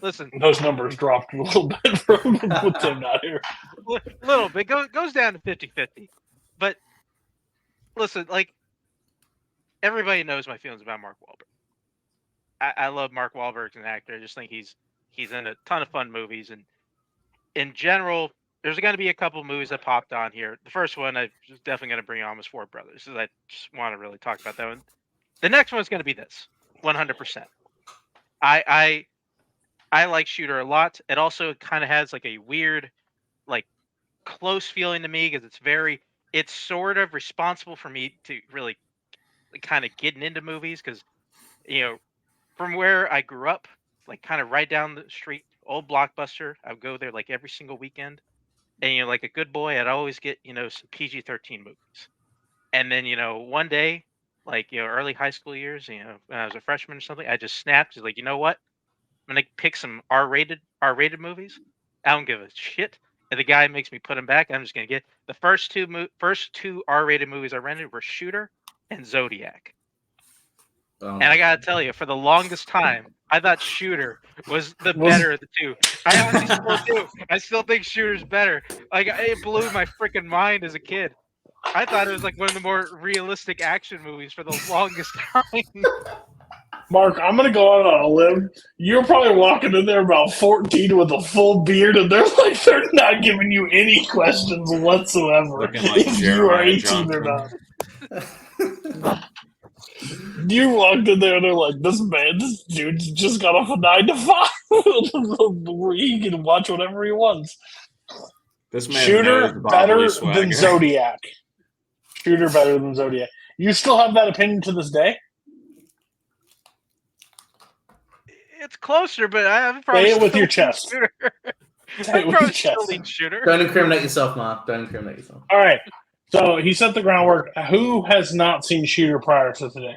listen. Those numbers dropped a little bit from with Tim not here. A little bit. Goes down to 50-50. But, listen, like, everybody knows my feelings about Mark Wahlberg. I love Mark Wahlberg as an actor. I just think he's in a ton of fun movies. And in general, there's going to be a couple of movies that popped on here. The first one I was definitely going to bring on was Four Brothers, because I just want to really talk about that one. The next one is going to be this, 100%. I like Shooter a lot. It also kind of has like a weird, like, close feeling to me because it's sort of responsible for me to really kind of getting into movies because, from where I grew up, like kind of right down the street, old Blockbuster, I would go there like every single weekend. And, like a good boy, I'd always get, some PG-13 movies. And then, one day, like, early high school years, when I was a freshman or something, I just snapped. Just like, you know what? I'm going to pick some R-rated movies. I don't give a shit. And the guy makes me put them back. I'm just going to get the first two R-rated movies I rented were Shooter and Zodiac. And I got to tell you, for the longest time, I thought Shooter was the better of the two. I honestly still do. I still think Shooter's better. Like, it blew my freaking mind as a kid. I thought it was like one of the more realistic action movies for the longest time. Mark, I'm gonna go out on a limb. You're probably walking in there about 14 with a full beard, and they're not giving you any questions whatsoever Looking like if you are Jeremiah 18 or Johnson. not. You walked in there, and they're like, "This dude's just got off a 9 to 5 where he can watch whatever he wants." This man Shooter knows better bodily than swagger. Zodiac. Shooter better than Zodiac. You still have that opinion to this day? It's closer, but I'm probably Say it with still your lean chest. Shooter. Say it I'm with probably your still chest. lean Shooter. Don't incriminate yourself, Mark. Don't incriminate yourself. All right. So he set the groundwork. Who has not seen Shooter prior to today?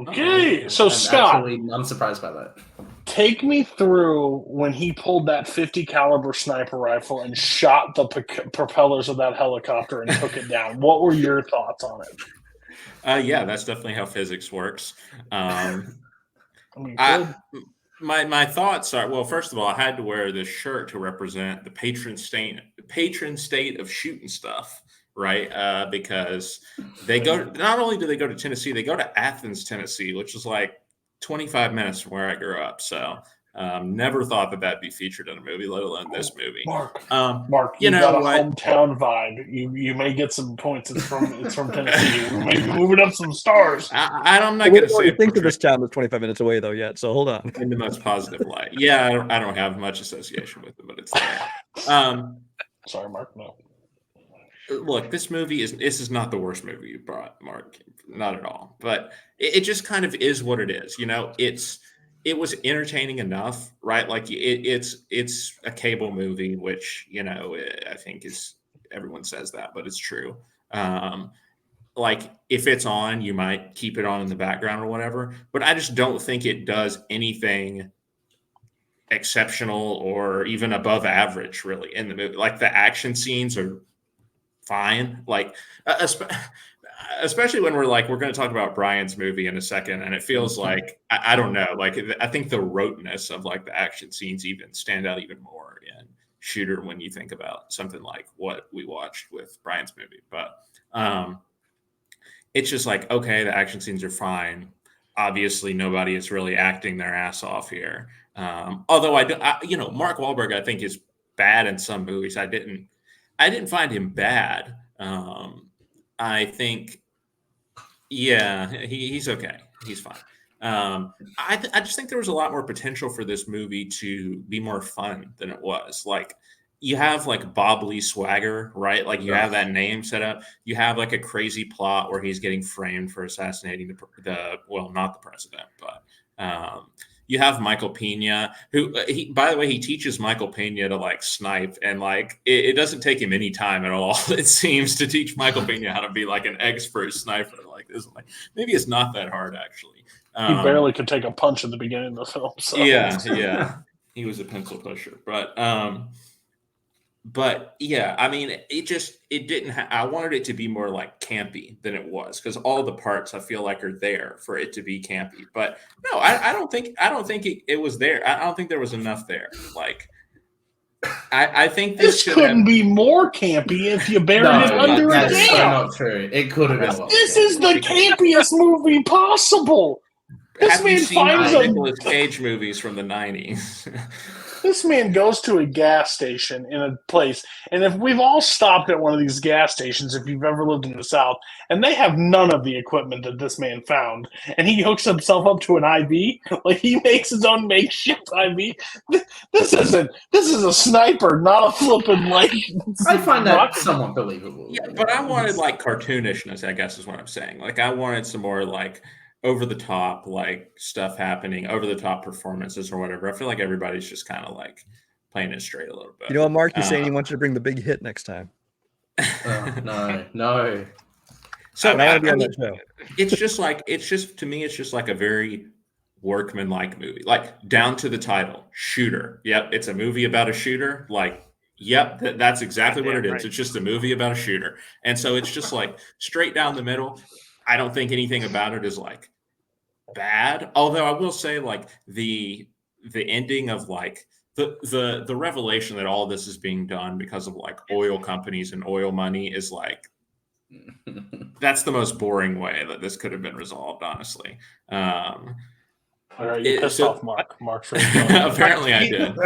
Okay, so Scott, I'm surprised by that. take me through when he pulled that 50 caliber sniper rifle and shot the propellers of that helicopter and took it down. What were your thoughts on it? Yeah, that's definitely how physics works. I mean, My thoughts are, well, first of all, I had to wear this shirt to represent the patron state of shooting stuff, right? Because they go, not only do they go to Tennessee, they go to Athens, Tennessee, which is like 25 minutes from where I grew up. So never thought that that'd be featured in a movie, let alone this movie. Mark, you got a hometown vibe. You may get some points. It's from Tennessee. You may be moving up some stars. I'm not going to say. I think that this town is 25 minutes away, though. Yet, so hold on. In the most positive light, yeah, I don't have much association with it, but it's there. Sorry, Mark. No. Look, this is not the worst movie you brought, Mark. Not at all. But it just kind of is what it is. You know, it was entertaining enough, right? Like it's a cable movie, which, you know, I think is, everyone says that, but it's true. Like if it's on, you might keep it on in the background or whatever, but I just don't think it does anything exceptional or even above average really in the movie. Like the action scenes are fine. Like especially when we're going to talk about Brian's movie in a second, and it feels like I don't know, like I think the roteness of like the action scenes even stand out even more in Shooter when you think about something like what we watched with Brian's movie. But it's just like, okay, the action scenes are fine. Obviously, nobody is really acting their ass off here. Although Mark Wahlberg, I think, is bad in some movies. I didn't find him bad. I think, yeah, he's okay. He's fine. I just think there was a lot more potential for this movie to be more fun than it was. Like, you have like Bob Lee swagger, right? Like you have that name set up. You have like a crazy plot where he's getting framed for assassinating not the president, but you have Michael Pena, who by the way, he teaches Michael Pena to like snipe, and like it doesn't take him any time at all, it seems, to teach Michael Pena how to be like an expert sniper. Like this, like maybe it's not that hard actually. He barely could take a punch at the beginning of the film. So. Yeah, he was a pencil pusher, but yeah, I mean, it didn't. I wanted it to be more like campy than it was, because all the parts I feel like are there for it to be campy. But no, I don't think it was there. I don't think there was enough there. Like, I think this couldn't be more campy if you buried it under a dam. That's not true. It could have been. This is the campiest movie possible. Have you seen the Nicolas Cage movies from the 90s? This man goes to a gas station in a place, and if we've all stopped at one of these gas stations, if you've ever lived in the South, and they have none of the equipment that this man found, and he hooks himself up to an IV, like he makes his own makeshift IV. This is a sniper, not a flippin' like. I find that somewhat believable. Yeah, but I wanted like cartoonishness, I guess is what I'm saying. Like I wanted some more like over the top, like stuff happening, over the top performances or whatever. I feel like everybody's just kind of like playing it straight a little bit. You know what, Mark? You're saying you want you to bring the big hit next time. No. So I mean, it's just to me, it's just like a very workman-like movie, like down to the title, Shooter. Yep, it's a movie about a shooter. Like, yep, that's exactly what it is. Right. It's just a movie about a shooter, and so it's just like straight down the middle. I don't think anything about it is like bad. Although I will say, like the ending of like the revelation that all of this is being done because of like oil companies and oil money is like That's the most boring way that this could have been resolved, honestly. All right, you pissed off Mark. Mark's ready. Apparently, I did.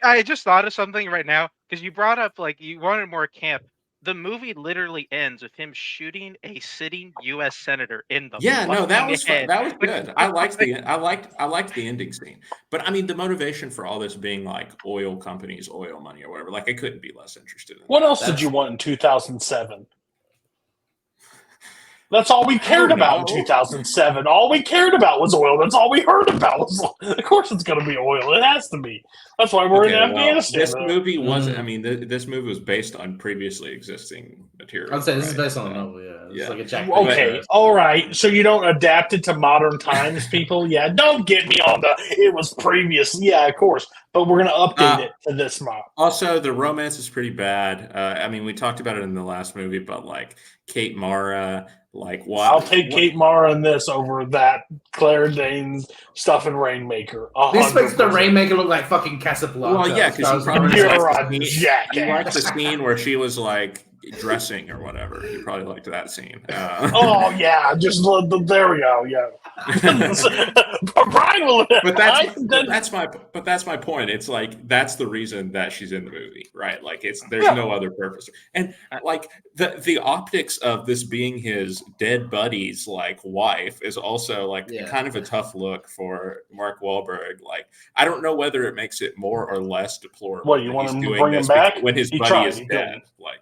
I just thought of something right now because you brought up like you wanted more camp. The movie literally ends with him shooting a sitting U.S. senator in the that was head. that was good. I liked the ending scene. But I mean, the motivation for all this being like oil companies, oil money, or whatever. Like, I couldn't be less interested in. What else did you want in 2007? That's all we cared about in 2007. All we cared about was oil. That's all we heard about was oil. Of course it's going to be oil. It has to be. That's why we're in Afghanistan. This movie wasn't. I mean, this movie was based on previously existing material. I'd say this is based on a novel. Yeah, it's like a Jack. Okay, all right. So you don't adapt it to modern times, people? Yeah, don't get me on the. It was previous. Yeah, of course. But we're going to update it to this model. Also, the romance is pretty bad. I mean, we talked about it in the last movie, but like Kate Mara. Like, what? I'll take Kate Mara in this over that Claire Danes stuff in Rainmaker. This makes the Rainmaker look like fucking Casablanca. Well, yeah, because you liked the scene where she was like dressing or whatever. You probably liked that scene. Oh yeah, just there we go. Yeah, Brian will. But that's my point. It's like that's the reason that she's in the movie, right? Like there's no other purpose. And like the optics of this being his dead buddy's like wife is also like kind of a tough look for Mark Wahlberg. Like I don't know whether it makes it more or less deplorable. What you want him to bring him back when his buddy is dead? Like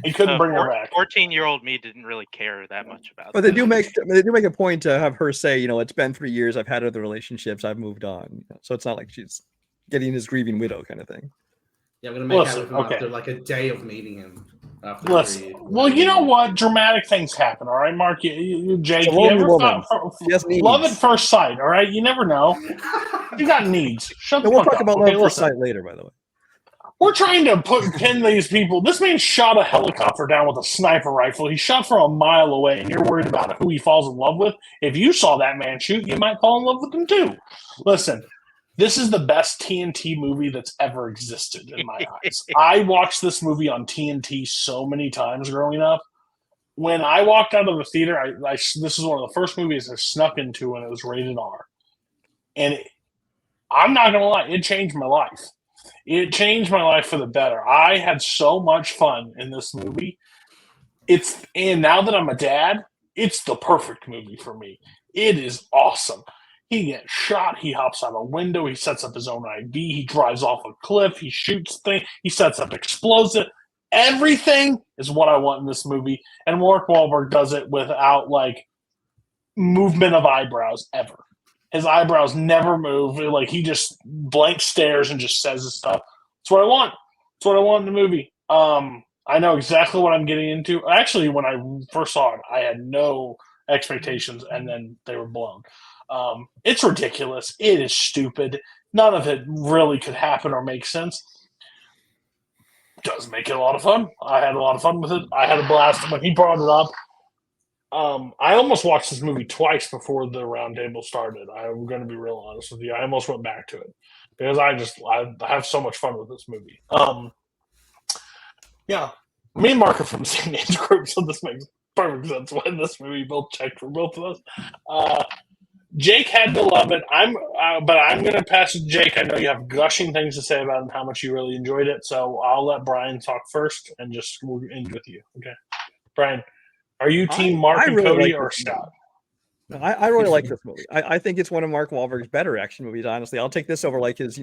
he couldn't bring her back. 14-year-old me didn't really care that much about. But they do make a point to have her say, it's been 3 years. I've had other relationships. I've moved on. So it's not like she's getting his grieving widow kind of thing. Yeah, I'm gonna make out with him after like a day of meeting him. Well, you know what? Dramatic things happen. All right, Mark. You Jake. You ever thought love at first sight? All right, you never know. You got needs. Shut the fuck up. We'll talk about love at first sight later, by the way. We're trying to pin these people. This man shot a helicopter down with a sniper rifle. He shot from a mile away, and you're worried about who he falls in love with. If you saw that man shoot, you might fall in love with him too. Listen, this is the best TNT movie that's ever existed in my eyes. I watched this movie on TNT so many times growing up. When I walked out of the theater, this is one of the first movies I snuck into when it was rated R. And I'm not going to lie, it changed my life. It changed my life for the better. I had so much fun in this movie. And now that I'm a dad, it's the perfect movie for me. It is awesome. He gets shot. He hops out a window. He sets up his own ID. He drives off a cliff. He shoots things. He sets up explosive. Everything is what I want in this movie. And Mark Wahlberg does it without like movement of eyebrows ever. His eyebrows never move. Like he just blank stares and just says his stuff. That's what I want. That's what I want in the movie. I know exactly what I'm getting into. Actually, when I first saw it, I had no expectations, and then they were blown. It's ridiculous. It is stupid. None of it really could happen or make sense. Does make it a lot of fun. I had a lot of fun with it. I had a blast when he brought it up. I almost watched this movie twice before the roundtable started. I'm going to be real honest with you. I almost went back to it because I have so much fun with this movie. Yeah, me and Mark are from the same age group, so this makes perfect sense when this movie both checked for both of us. Jake had to love it. But I'm going to pass it to Jake. I know you have gushing things to say about it and how much you really enjoyed it, so I'll let Brian talk first and we'll end with you. Okay, Brian. Are you team Mark and really Cody or Scott? I really like this movie. I think it's one of Mark Wahlberg's better action movies, honestly. I'll take this over like his,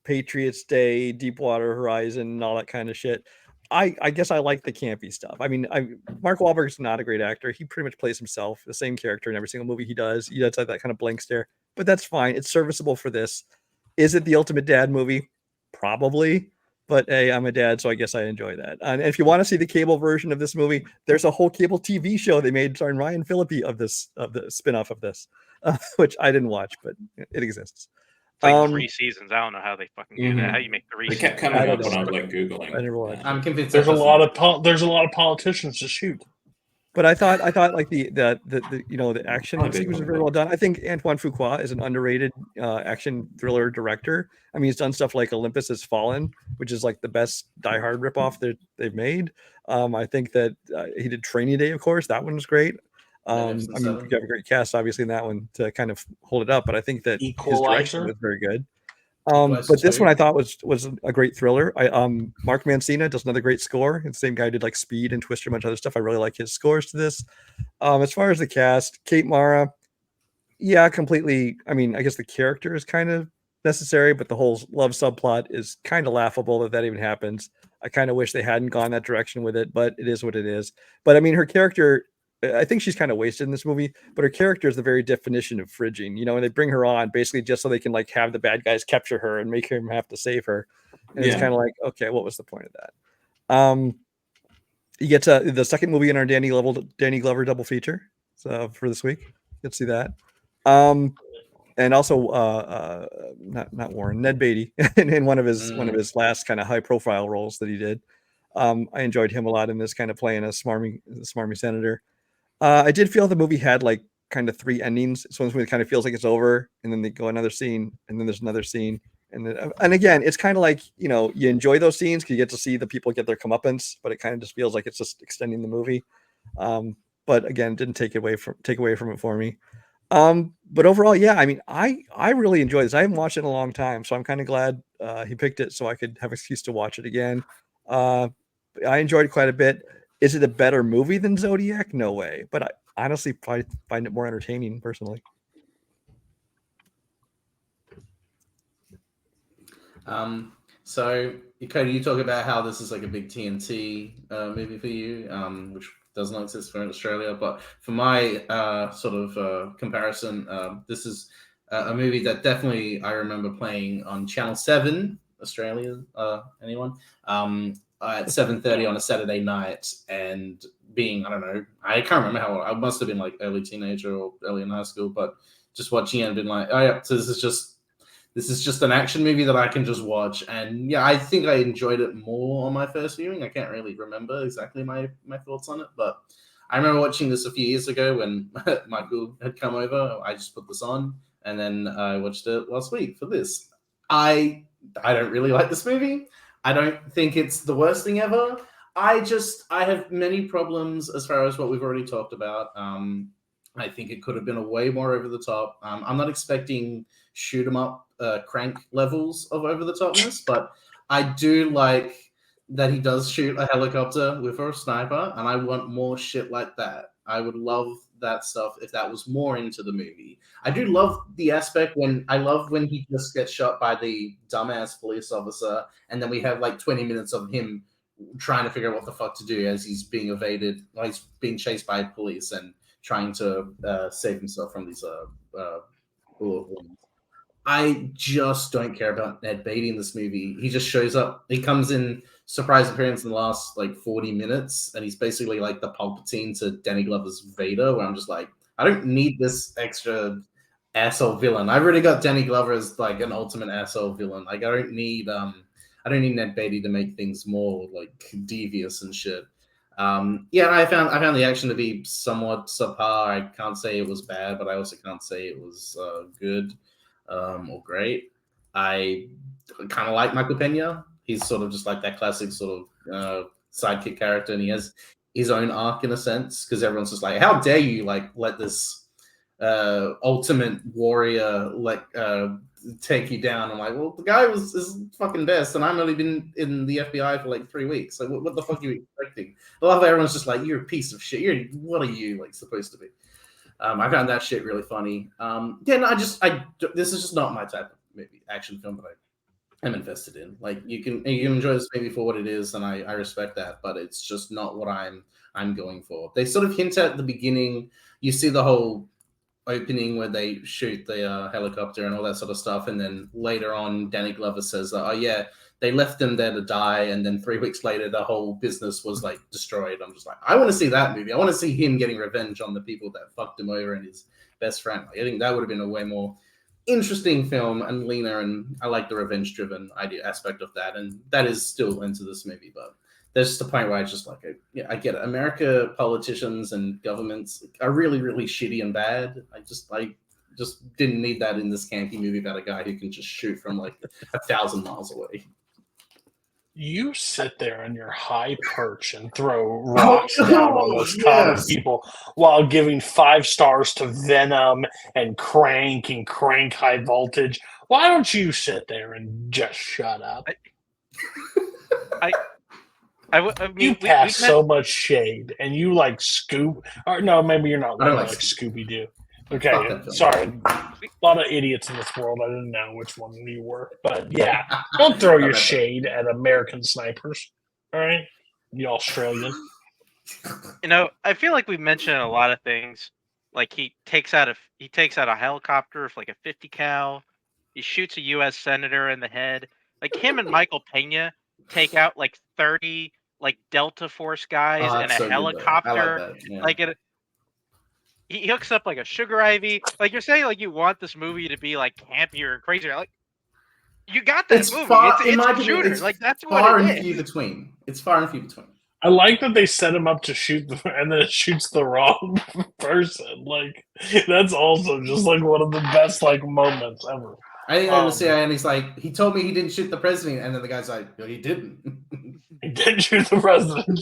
Patriots Day, Deepwater Horizon, and all that kind of shit. I guess I like the campy stuff. I mean, Mark Wahlberg's not a great actor. He pretty much plays himself, the same character in every single movie he does. He does like that kind of blank stare, but that's fine. It's serviceable for this. Is it the ultimate dad movie? Probably. But hey, I'm a dad, so I guess I enjoy that. And if you want to see the cable version of this movie, there's a whole cable TV show they made starring Ryan Phillippe of the spinoff of this, which I didn't watch, but it exists. It's like 3 seasons. I don't know how they fucking do that. How you make 3 seasons? They kept coming up when I was like Googling. I never watched. I'm convinced there's a lot of politicians to shoot. But I thought like the the action Probably big sequence was one, very though. well done. I think Antoine Fuqua is an underrated action thriller director. I mean, he's done stuff like Olympus Has Fallen, which is like the best Die Hard ripoff that they've made. I think that he did Training Day, of course. That one was great. I mean, you have a great cast, obviously, in that one to kind of hold it up. But I think that his direction Equalizer. was very good. Equalizer But this 2. one I thought was a great thriller. Mark Mancina does another great score. It's the same guy who did like Speed and Twister and a bunch of other stuff. I really like his scores to this. As far as the cast, Kate Mara, yeah, completely. I mean, I guess the character is kind of necessary, but the whole love subplot is kind of laughable that even happens. I kind of wish they hadn't gone that direction with it, but it is what it is. But I mean, her character, I think she's kind of wasted in this movie, but her character is the very definition of fridging. You know, and they bring her on basically just so they can like have the bad guys capture her and make him have to save her. And it's kind of like, okay, what was the point of that? You get to the second movie in our Danny Glover double feature. So for this week, you'll see that. And also not Warren, Ned Beatty in one of his last kind of high profile roles that he did. I enjoyed him a lot in this, kind of playing a smarmy senator. I did feel the movie had like kind of three endings. So one kind of feels like it's over, and then they go another scene, and then there's another scene, and again, it's kind of like, you know, you enjoy those scenes because you get to see the people get their comeuppance, but it kind of just feels like it's just extending the movie. But again, didn't take away from it for me. But overall, yeah, I mean, I really enjoy this. I haven't watched it in a long time, so I'm kind of glad he picked it so I could have an excuse to watch it again. I enjoyed it quite a bit. Is it a better movie than Zodiac? No way. But I honestly probably find it more entertaining personally. So, Cody, you talk about how this is like a big TNT movie for you, which does not exist for Australia. But for my sort of comparison, this is a movie that definitely I remember playing on Channel 7, Australia, anyone, at 7:30 on a Saturday night, and being, I don't know, I can't remember how old. I must have been like early teenager or early in high school, but just watching it and being like, oh yeah, so this is just an action movie that I can just watch. And yeah, I think I enjoyed it more on my first viewing. I can't really remember exactly my thoughts on it, but I remember watching this a few years ago when Michael had come over. I just put this on, and then I watched it last week for this. I don't really like this movie. I don't think it's the worst thing ever. I have many problems as far as what we've already talked about. I think it could have been a way more over the top. I'm not expecting shoot 'em up crank levels of over the topness, but I do like that he does shoot a helicopter with a sniper, and I want more shit like that. I would love that stuff if that was more into the movie. I do love the aspect when he just gets shot by the dumbass police officer, and then we have like 20 minutes of him trying to figure out what the fuck to do as he's being evaded, like he's being chased by police and trying to save himself from these bullet wounds. I just don't care about Ned Beatty in this movie. He just shows up. He comes in surprise appearance in the last like 40 minutes, and he's basically like the Palpatine to Danny Glover's Vader, where I'm just like, I don't need this extra asshole villain. I've already got Danny Glover as like an ultimate asshole villain. Like I don't need Ned Beatty to make things more like devious and shit. Yeah, I found the action to be somewhat subpar. I can't say it was bad, but I also can't say it was good or great. I kind of like Michael Pena. He's sort of just like that classic sort of sidekick character, and he has his own arc in a sense, because everyone's just like, how dare you like let this ultimate warrior like take you down. I'm like, well, the guy is fucking best, and I've only been in the FBI for like 3 weeks. Like, what the fuck are you expecting? I love how everyone's just like, you're a piece of shit. What are you like supposed to be? I found that shit really funny. Yeah, no, this is just not my type of maybe action film that I'm invested in. Like, you can enjoy this movie for what it is, and I respect that, but it's just not what I'm going for. They sort of hint at the beginning. You see the whole opening where they shoot the helicopter and all that sort of stuff, and then later on Danny Glover says oh yeah, they left him there to die, and then 3 weeks later the whole business was like destroyed. I'm just like, I want to see that movie. I want to see him getting revenge on the people that fucked him over and his best friend. Like, I think that would have been a way more interesting film and leaner, and I like the revenge driven idea aspect of that, and that is still into this movie. But there's just a point where I just like, I get it. America politicians and governments are really, really shitty and bad. I just didn't need that in this campy movie about a guy who can just shoot from like 1,000 miles away. You sit there on your high perch and throw rocks down on those common people while giving 5 stars to Venom and Crank High Voltage. Why don't you sit there and just shut up? I mean, you pass so much shade, and you like Scoob. Or no, maybe you're not like Scooby Doo. Okay, sorry. A lot of idiots in this world. I didn't know which one you were, but yeah, don't throw your shade at American snipers. All right, you Australian. I feel like we mentioned a lot of things. Like he takes out a helicopter with like a 50 cal. He shoots a U.S. senator in the head. Like him and Michael Pena take out like 30 like Delta Force guys in a helicopter. He hooks up like a sugar ivy. Like you're saying, like you want this movie to be like campier and crazier. Like you got that movie. It's a shooter. Like that's what it is. Far and few between. It's far and few between. I like that they set him up to shoot and then it shoots the wrong person. Like that's also just like one of the best like moments ever. I think I was saying, and he's like, he told me he didn't shoot the president, and then the guy's like, no, he didn't. He didn't shoot the president.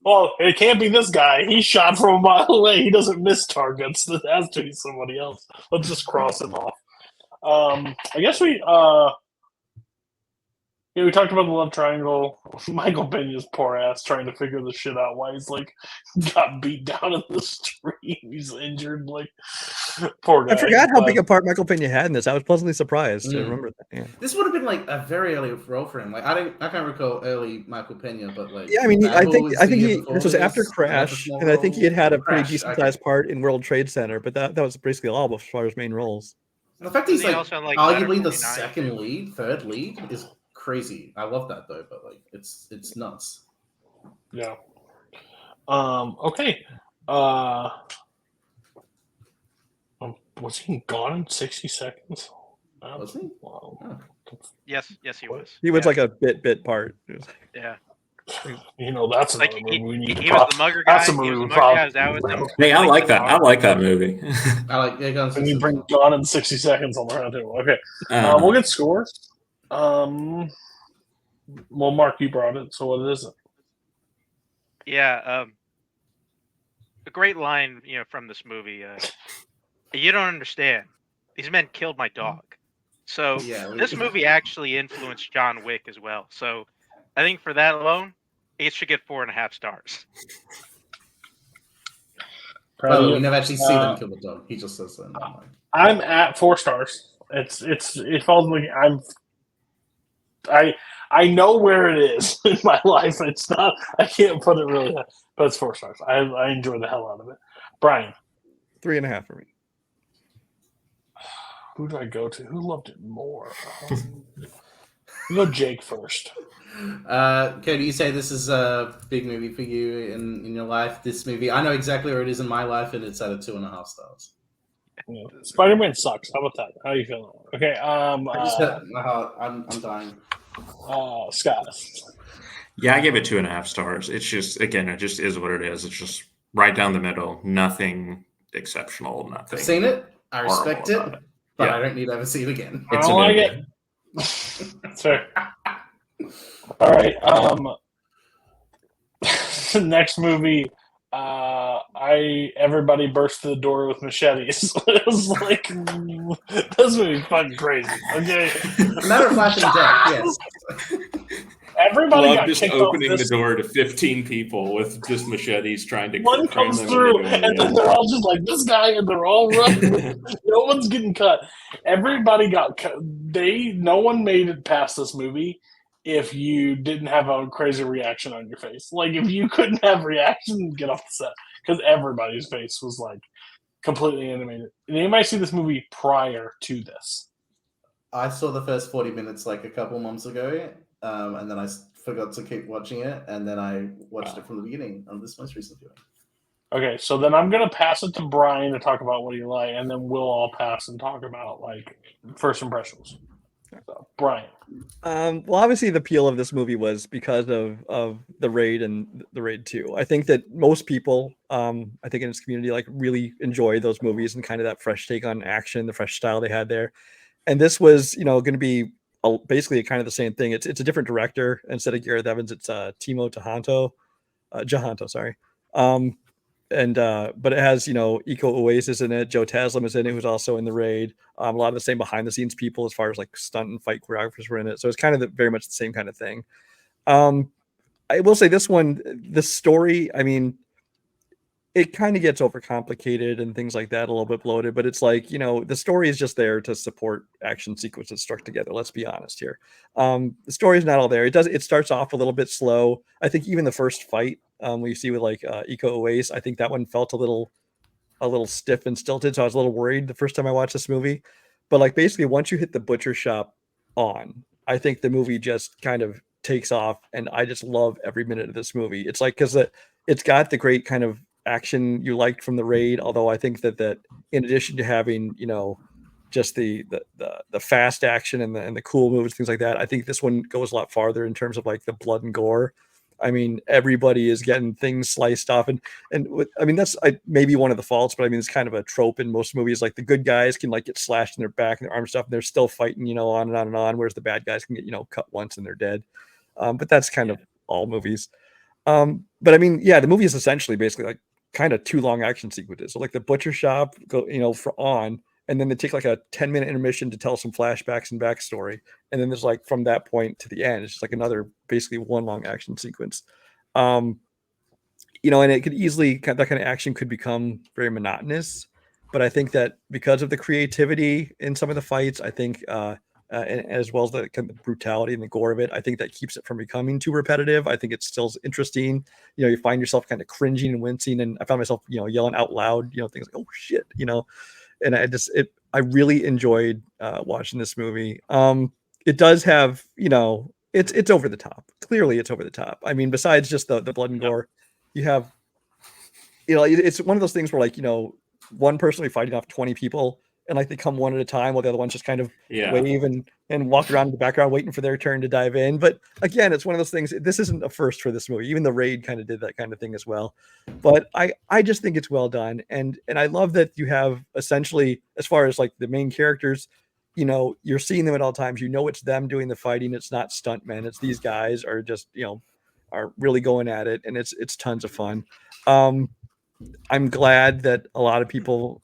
Well, it can't be this guy. He shot from a mile away. He doesn't miss targets. It has to be somebody else. Let's just cross him off. I guess we talked about the love triangle. Michael Pena's poor ass trying to figure this shit out. Why he's like got beat down in the street. He's injured. Like poor guy. I forgot how big a part Michael Pena had in this. I was pleasantly surprised to remember that. Yeah. This would have been like a very early role for him. Like I can't recall early Michael Pena, but like I think this was after Crash, and I think he had a pretty decent sized part in World Trade Center. But that was basically all as far as main roles. And the fact he's like arguably the third lead is crazy. I love that though, but like it's nuts. Yeah. Okay. Was he gone in 60 seconds? Was he? Wow. Oh. Yes, he was. He was like a bit part. Yeah. That's like movie we need. He was the mugger guy. That's a movie we probably. Hey, I like that. I like that movie. I like Gone. And you bring Gone in 60 seconds on the round table. Okay. We'll get scores. Well, Mark, you brought it, so what is it? Yeah, a great line, from this movie. You don't understand. These men killed my dog. So this movie actually influenced John Wick as well. So I think for that alone, it should get 4.5 stars. We never actually see them kill the dog. He just says that. I'm at 4 stars. It falls like I know where it is in my life. It's not. I can't put it really high, but it's 4 stars. I enjoy the hell out of it. Brian, 3.5 for me. Who do I go to? Who loved it more? You go Jake first. Cody, you say this is a big movie for you in your life. This movie, I know exactly where it is in my life, and it's at a 2.5 stars. Yeah. Spider-Man sucks. How about that? How are you feeling? Okay. I'm dying. Scott. Yeah, I give it 2.5 stars. It's just, again, it just is what it is. It's just right down the middle. Nothing exceptional. Nothing. I've seen it. I respect it, but I don't need to ever see it again. It's like it. Fair. All right. Next movie. Everybody burst through the door with machetes. It was like this movie's fucking crazy. Okay. Matter of flashing death, yes. Everybody got just kicked opening off the door to 15 people with just machetes trying to. One comes through, and then they're all just like this guy, and they're all running. No one's getting cut. Everybody got cut. No one made it past this movie if you didn't have a crazy reaction on your face. Like if you couldn't have reaction, get off the set because everybody's face was like completely animated. Did anybody see this movie prior to this? I saw the first 40 minutes like a couple months ago. And then I forgot to keep watching it, and then I watched it from the beginning on this most recent viewing. Okay, so then I'm going to pass it to Brian to talk about what he liked, and then we'll all pass and talk about like first impressions. So, Brian. Well, obviously the appeal of this movie was because of the Raid and the Raid 2. I think that most people, I think in this community, like really enjoy those movies and kind of that fresh take on action, the fresh style they had there. And this was, going to be basically kind of the same thing. It's a different director instead of Gareth Evans. It's Timo Jahanto, sorry. And but it has Eco Oasis in it. Joe Taslim is in it, who's also in the Raid. A lot of the same behind the scenes people as far as like stunt and fight choreographers were in it. So it's kind of very much the same kind of thing. I will say this one, the story, I mean, it kind of gets overcomplicated and things like that, a little bit bloated, but it's like, the story is just there to support action sequences struck together. Let's be honest here. The story is not all there. It starts off a little bit slow. I think even the first fight, we see with like Eco Oasis, I think that one felt a little stiff and stilted. So I was a little worried the first time I watched this movie, but like basically once you hit the butcher shop on, I think the movie just kind of takes off. And I just love every minute of this movie. It's like, cause it's got the great kind of action you liked from the Raid. Although I think that in addition to having, just the fast action and the cool moves, things like that, I think this one goes a lot farther in terms of like the blood and gore. I mean, everybody is getting things sliced off, and I mean that's maybe one of the faults, but I mean it's kind of a trope in most movies. Like the good guys can like get slashed in their back and their arm stuff, and they're still fighting, on and on and on. Whereas the bad guys can get cut once and they're dead. But that's kind of all movies. But I mean, yeah, the movie is essentially basically like kind of 2 long action sequences. So like the butcher shop go, and then they take like a 10-minute intermission to tell some flashbacks and backstory. And then there's like from that point to the end, it's just like another basically 1 long action sequence. And it could easily that kind of action could become very monotonous. But I think that because of the creativity in some of the fights, I think and as well as the kind of brutality and the gore of it, I think that keeps it from becoming too repetitive. I think it's still interesting. You find yourself kind of cringing and wincing, and I found myself, yelling out loud, things like, "Oh shit," and I really enjoyed watching this movie. It does have, it's over the top. Clearly, it's over the top. I mean, besides just the blood and gore, you have, it's one of those things where like, one person will be fighting off 20 people. And like they come one at a time while the other ones just kind of wave and walk around in the background waiting for their turn to dive in. But again, it's one of those things. This isn't a first for this movie. Even the Raid kind of did that kind of thing as well. But I just think it's well done. And I love that you have essentially, as far as like the main characters, you're seeing them at all times. It's them doing the fighting. It's not stuntmen. It's these guys are just, are really going at it. And it's tons of fun. I'm glad that a lot of people,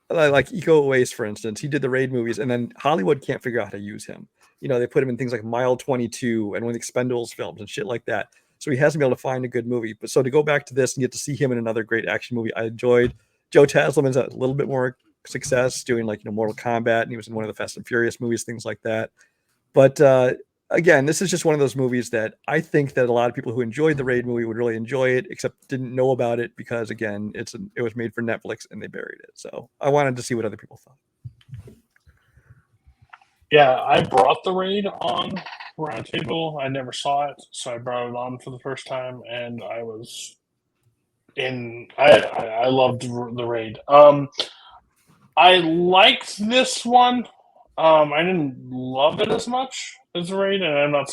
like Eco Oasis, for instance, he did the Raid movies, and then Hollywood can't figure out how to use him. They put him in things like Mile 22 and one of the Expendables films and shit like that. So he hasn't been able to find a good movie. But so to go back to this and get to see him in another great action movie, I enjoyed. Joe Taslim has a little bit more success doing like Mortal Kombat, and he was in one of the Fast and Furious movies, things like that. But again, this is just one of those movies that I think that a lot of people who enjoyed the Raid movie would really enjoy it, except didn't know about it because, again, it was made for Netflix and they buried it. So I wanted to see what other people thought. Yeah, I brought the Raid on Roundtable. I never saw it, so I brought it on for the first time, and I was in. I loved the Raid. I liked this one. I didn't love it as much as the Raid, and I'm not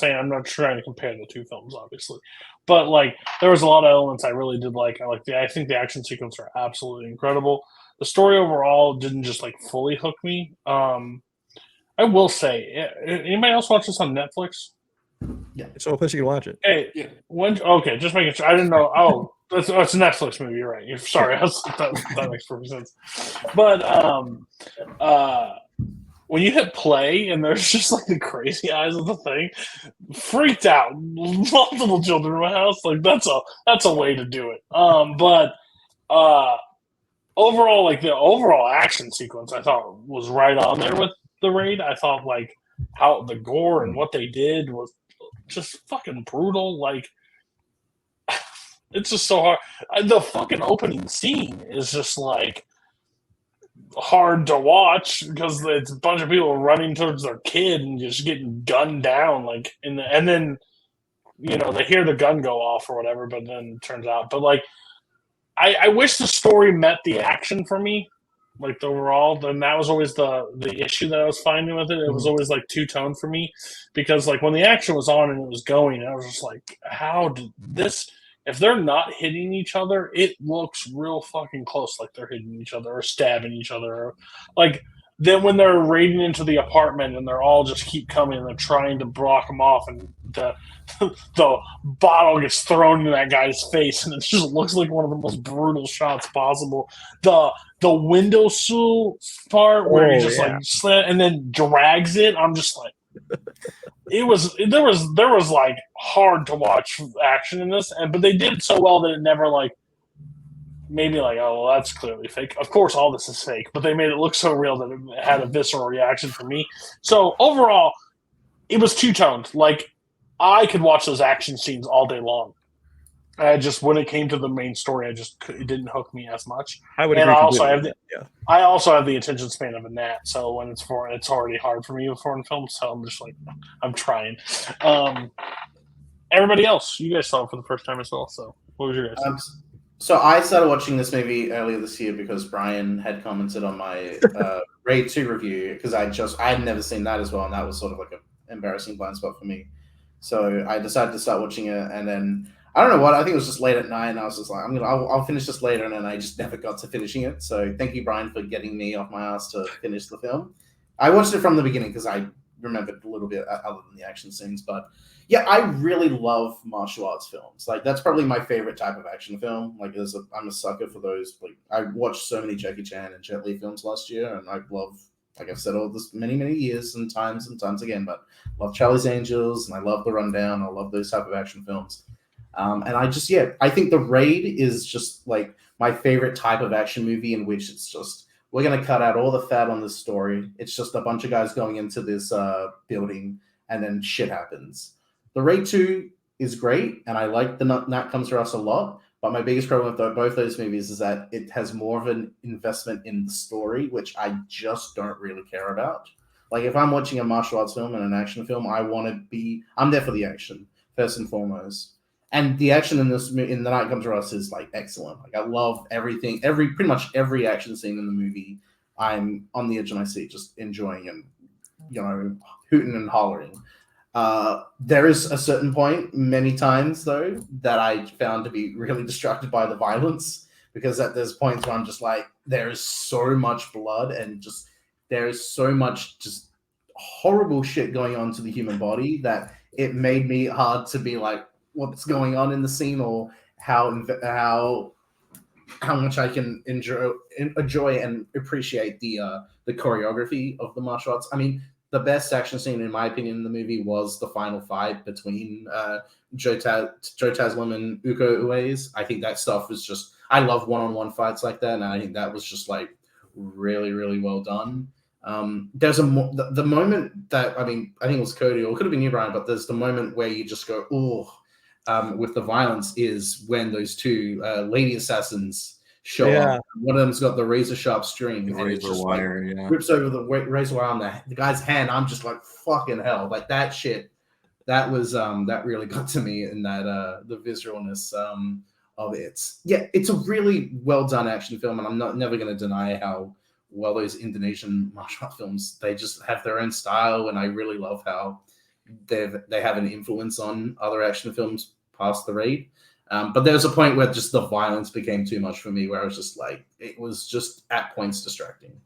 trying to compare the 2 films, obviously, but like there was a lot of elements I really did like. I think the action sequences are absolutely incredible. The story overall didn't just like fully hook me. I will say, anybody else watch this on Netflix? Yeah, it's all place you can watch it. Hey, yeah. Okay, just making sure. I didn't know. Oh, it's a Netflix movie. You're right. Sorry, that makes perfect sense. But when you hit play and there's just like the crazy eyes of the thing, freaked out. Multiple children in my house. Like that's a way to do it. But overall, like the overall action sequence, I thought was right on there with the Raid. I thought like how the gore and what they did was just fucking brutal. Like it's just so hard. The fucking opening scene is just like hard to watch because it's a bunch of people running towards their kid and just getting gunned down, like and then they hear the gun go off or whatever, but then it turns out. But like, I wish the story met the action for me. like overall, then that was always the issue that I was finding with it. It was always like two-tone for me, because like when the action was on and it was going, I was just like, how did this? If they're not hitting each other, it looks real fucking close, like they're hitting each other or stabbing each other, or like. Then when they're raiding into the apartment and they're all just keep coming and they're trying to block them off, and the bottle gets thrown into that guy's face, and it just looks like one of the most brutal shots possible. The windowsill part where he just like slam and then drags it, I'm just like, there was like hard to watch action in this, but they did it so well that it never like made me like, oh, well, that's clearly fake. Of course, all this is fake, but they made it look so real that it had a visceral reaction for me. So overall, it was two-toned. Like, I could watch those action scenes all day long. I just, when it came to the main story, it didn't hook me as much. I would and agree. I also have the attention span of a gnat. So when it's foreign, it's already hard for me with foreign films. So I'm just like, I'm trying. Everybody else, you guys saw it for the first time as well. So what was your guys? So I started watching this movie earlier this year because Brian had commented on my Raid 2 review, because I had never seen that as well, and that was sort of like an embarrassing blind spot for me. So I decided to start watching it, and then I don't know what, I think it was just late at night, and I was just like, I'll finish this later, and then I just never got to finishing it. So thank you, Brian, for getting me off my ass to finish the film. I watched it from the beginning because I remembered a little bit other than the action scenes, but yeah, I really love martial arts films. Like, that's probably my favorite type of action film. Like, I'm a sucker for those. Like, I watched so many Jackie Chan and Jet Li films last year, and I love, like I've said all this many, many years and times again, but love Charlie's Angels, and I love The Rundown. I love those type of action films. And I think The Raid is just like my favorite type of action movie, in which it's just, we're going to cut out all the fat on this story. It's just a bunch of guys going into this building, and then shit happens. The Raid 2 is great, and I like the Nat Comes For Us a lot, but my biggest problem with both those movies is that it has more of an investment in the story, which I just don't really care about. Like, if I'm watching a martial arts film and an action film, I'm there for the action, first and foremost. And the action in The Night Comes For Us is, like, excellent. Like, I love everything, pretty much every action scene in the movie. I'm on the edge of my seat, just enjoying and, hooting and hollering. There is a certain point, many times though, that I found to be really distracted by the violence, because there's points where I'm just like, there is so much blood and just there is so much just horrible shit going on to the human body that it made me hard to be like, what's going on in the scene, or how much I can enjoy and appreciate the choreography of the martial arts. I mean, the best action scene, in my opinion, in the movie was the final fight between Joe Taslim and Uko Uwais. I think that stuff was just, I love one-on-one fights like that, and I think that was just like really, really well done. There's the moment that, I think it was Cody, or it could have been you, Brian, but there's the moment where you just go, oh, with the violence, is when those two lady assassins show up. One of them's got the razor sharp string, and it just rips over the razor wire on the guy's hand. I'm just like, fucking hell, like that shit. That was that really got to me in that the visceralness of it. Yeah, it's a really well done action film, and I'm never going to deny how well those Indonesian martial art films, they just have their own style, and I really love how they have an influence on other action films past The Raid. But there was a point where just the violence became too much for me, where I was just like, it was just at points distracting.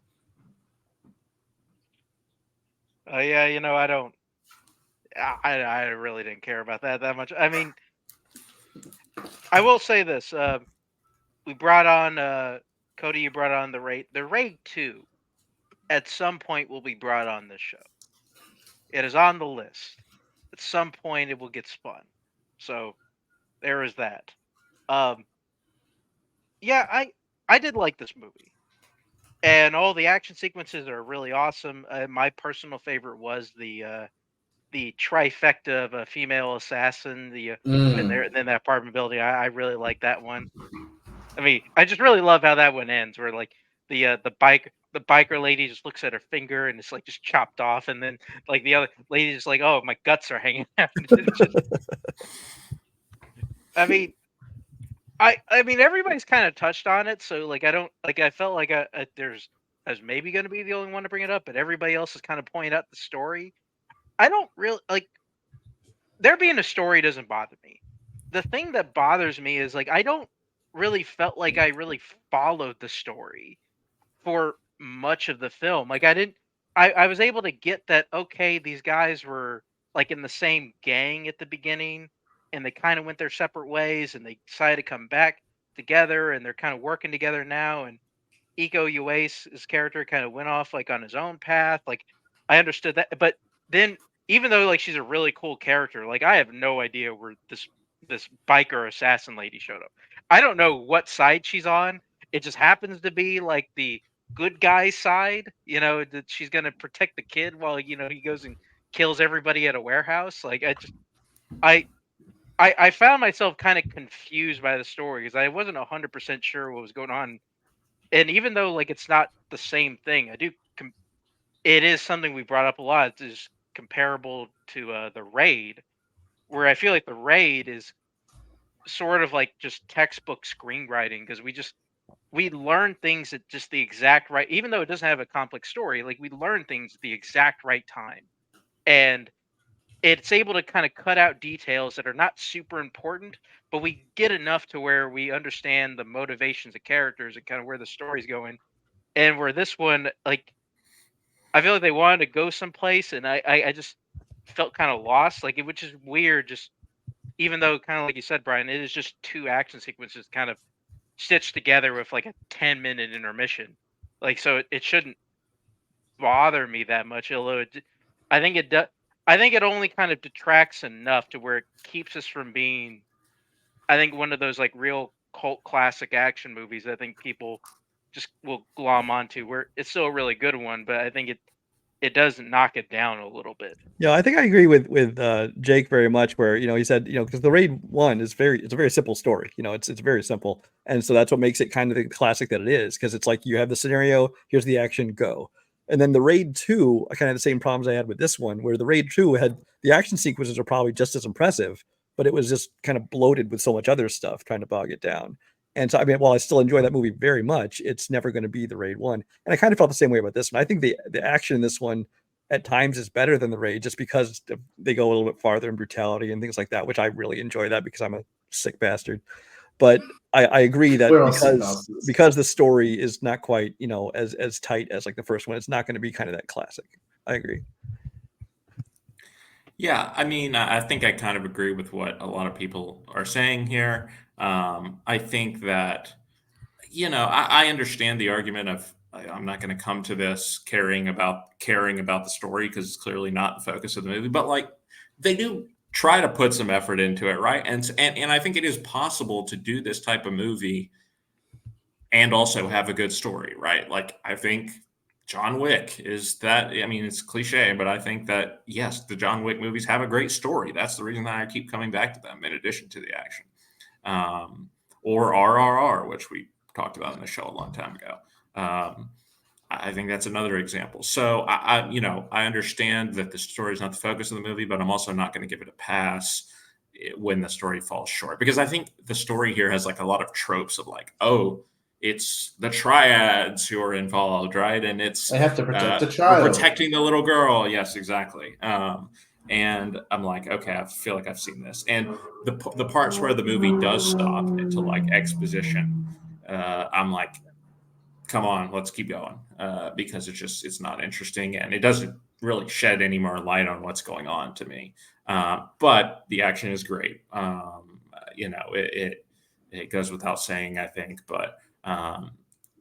Yeah, I really didn't care about that much. I mean, I will say this. We brought on, Cody, you brought on The Raid. The Raid 2, at some point, will be brought on this show. It is on the list. At some point, it will get spun. So there is that. Yeah, I did like this movie, and all the action sequences are really awesome. My personal favorite was the trifecta of a female assassin. When they're in that apartment building, I really like that one. I mean, I just really love how that one ends, where like the biker lady just looks at her finger and it's like just chopped off, and then like the other lady just like, oh, my guts are hanging out. I mean, everybody's kind of touched on it, so like I felt like there's as maybe going to be the only one to bring it up, but everybody else is kind of pointing out the story. I don't really like there being a story doesn't bother me. The thing that bothers me is like I don't really felt like I really followed the story for much of the film. Like I was able to get that okay, these guys were like in the same gang at the beginning and they kind of went their separate ways and they decided to come back together and they're kind of working together now and Iko Uwais' character kind of went off like on his own path. Like I understood that, but then even though like she's a really cool character, like I have no idea where this biker assassin lady showed up. I don't know what side she's on. It just happens to be like the good guy side, that she's gonna protect the kid while he goes and kills everybody at a warehouse. Like I I found myself kind of confused by the story because I wasn't 100% sure what was going on. And even though like it's not the same thing, it is something we brought up a lot. It's just comparable to the raid, where I feel like the raid is sort of like just textbook screenwriting because we learn things at just the exact right, even though it doesn't have a complex story, like we learn things at the exact right time. And it's able to kind of cut out details that are not super important, but we get enough to where we understand the motivations of characters and kind of where the story's going. And where this one, like, I feel like they wanted to go someplace, and I just felt kind of lost, like, which is weird. Just even though, kind of like you said, Brian, it is just two action sequences kind of stitched together with like a 10-minute intermission. Like, so it shouldn't bother me that much. Although I think it does. I think it only kind of detracts enough to where it keeps us from being, I think, one of those like real cult classic action movies. I think people just will glom onto. Where it's still a really good one, but I think it does knock it down a little bit. Yeah, I think I agree with Jake very much. Where he said because the Raid 1 is it's a very simple story. It's very simple, and so that's what makes it kind of the classic that it is. Because it's like you have the scenario, here's the action, go. And then the Raid 2, I kind of had the same problems I had with this one, where the Raid 2 had the action sequences are probably just as impressive, but it was just kind of bloated with so much other stuff trying to bog it down. And so, I mean, while I still enjoy that movie very much, it's never going to be the Raid 1. And I kind of felt the same way about this one. I think the action in this one at times is better than the Raid just because they go a little bit farther in brutality and things like that, which I really enjoy that because I'm a sick bastard. But I agree that because the story is not quite, as tight as like the first one, it's not going to be kind of that classic. I agree. Yeah, I mean, I think I kind of agree with what a lot of people are saying here. I think that, I understand the argument of I'm not going to come to this caring about the story because it's clearly not the focus of the movie, but like they do try to put some effort into it, right? And I think it is possible to do this type of movie and also have a good story, right? Like I think John Wick is that. I mean, it's cliche, but I think that yes, the John Wick movies have a great story. That's the reason that I keep coming back to them in addition to the action. Or RRR, which we talked about in the show a long time ago. I think that's another example. So I understand that the story is not the focus of the movie, but I'm also not going to give it a pass when the story falls short, because I think the story here has like a lot of tropes of like, oh, it's the triads who are involved, right? And it's they have to protect the child, protecting the little girl. Yes, exactly. And I'm like, okay, I feel like I've seen this. And the parts where the movie does stop into like exposition, I'm like, come on, let's keep going, because it's not interesting and it doesn't really shed any more light on what's going on to me. But the action is great. It goes without saying, I think, but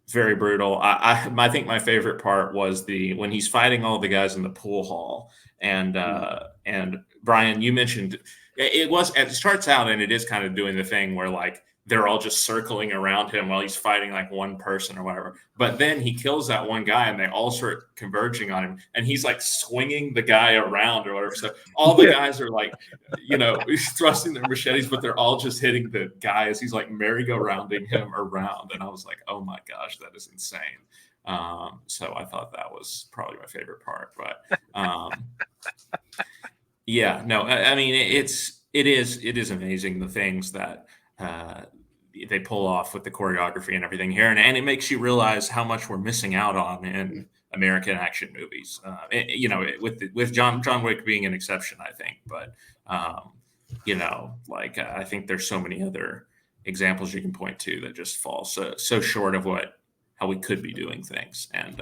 very brutal. I think my favorite part was when he's fighting all the guys in the pool hall, and Brian, you mentioned it starts out and it is kind of doing the thing where like they're all just circling around him while he's fighting like one person or whatever. But then he kills that one guy and they all start converging on him and he's like swinging the guy around or whatever. So all the guys are like, thrusting their machetes, but they're all just hitting the guy as he's like merry-go-rounding him around. And I was like, oh my gosh, that is insane. So I thought that was probably my favorite part, but yeah, no, I mean, it is amazing the things that, they pull off with the choreography and everything here, and it makes you realize how much we're missing out on in American action movies. With John Wick being an exception, I think, but I think there's so many other examples you can point to that just fall so short of how we could be doing things. And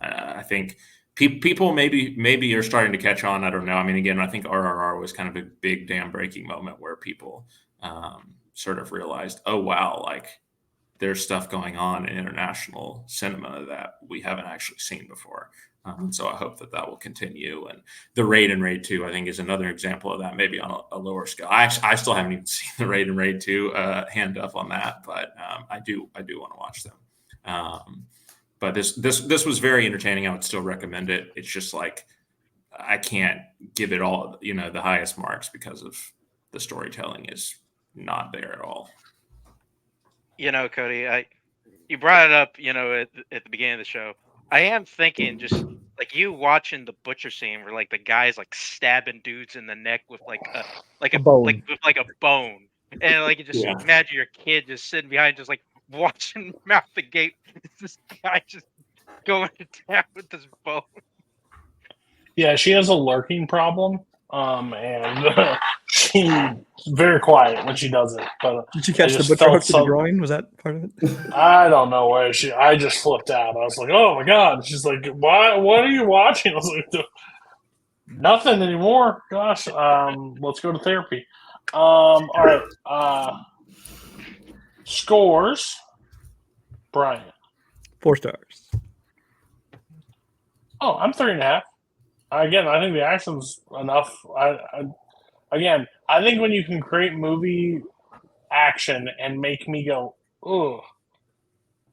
I think people maybe are starting to catch on. I don't know. I mean, again, I think RRR was kind of a big dam breaking moment where people sort of realized, oh wow, like there's stuff going on in international cinema that we haven't actually seen before. So I hope that will continue. And the Raid and Raid 2, I think, is another example of that, maybe on a lower scale. I still haven't even seen the Raid and Raid 2, hand up on that, but I do want to watch them. But this was very entertaining. I would still recommend it. It's just like I can't give it all, the highest marks because of the storytelling is not there at all. Cody, you brought it up, at the beginning of the show. I am thinking just like you watching the butcher scene where like the guy's like stabbing dudes in the neck with a bone. Like a bone. And like you just imagine your kid just sitting behind just like watching him out the gate. This guy just going to town with this bone. Yeah, she has a lurking problem. And she's very quiet when she does it. But did she catch the butcher hook to the groin? Was that part of it? I don't know where I just flipped out. I was like, "Oh my god!" She's like, "Why? What are you watching?" I was like, "Nothing anymore." Gosh, let's go to therapy. All right. Scores. Brian. 4 stars. Oh, I'm 3.5. Again, I think the action's enough. I think when you can create movie action and make me go, "Ugh,"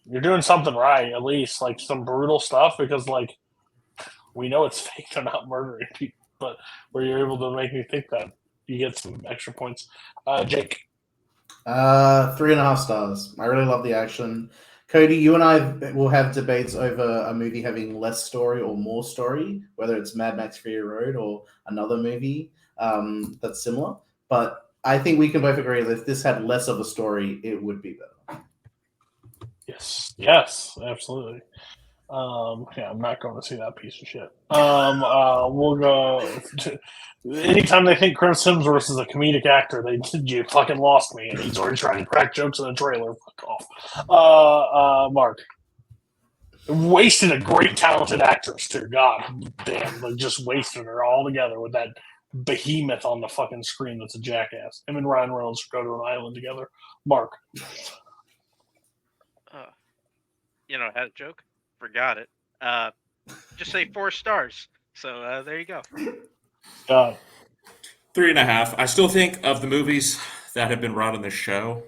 you're doing something right. At least like some brutal stuff, because like we know it's fake. They're not murdering people, but where you're able to make me think that, you get some extra points. Jake. 3.5 stars. I really love the action. Cody, you and I will have debates over a movie having less story or more story, whether it's Mad Max Fury Road or another movie that's similar. But I think we can both agree that if this had less of a story, it would be better. Yes, absolutely. I'm not going to see that piece of shit. We'll go. Anytime they think Chris Hemsworth is a comedic actor, you fucking lost me, and he's already trying to crack jokes in a trailer. Fuck off. Mark. Wasted a great talented actress too. God damn, like just wasted her all together with that behemoth on the fucking screen that's a jackass. Him and Ryan Reynolds go to an island together. Mark. Had a joke. Forgot it. Just say 4 stars. So there you go. 3.5. I still think of the movies that have been brought on the show.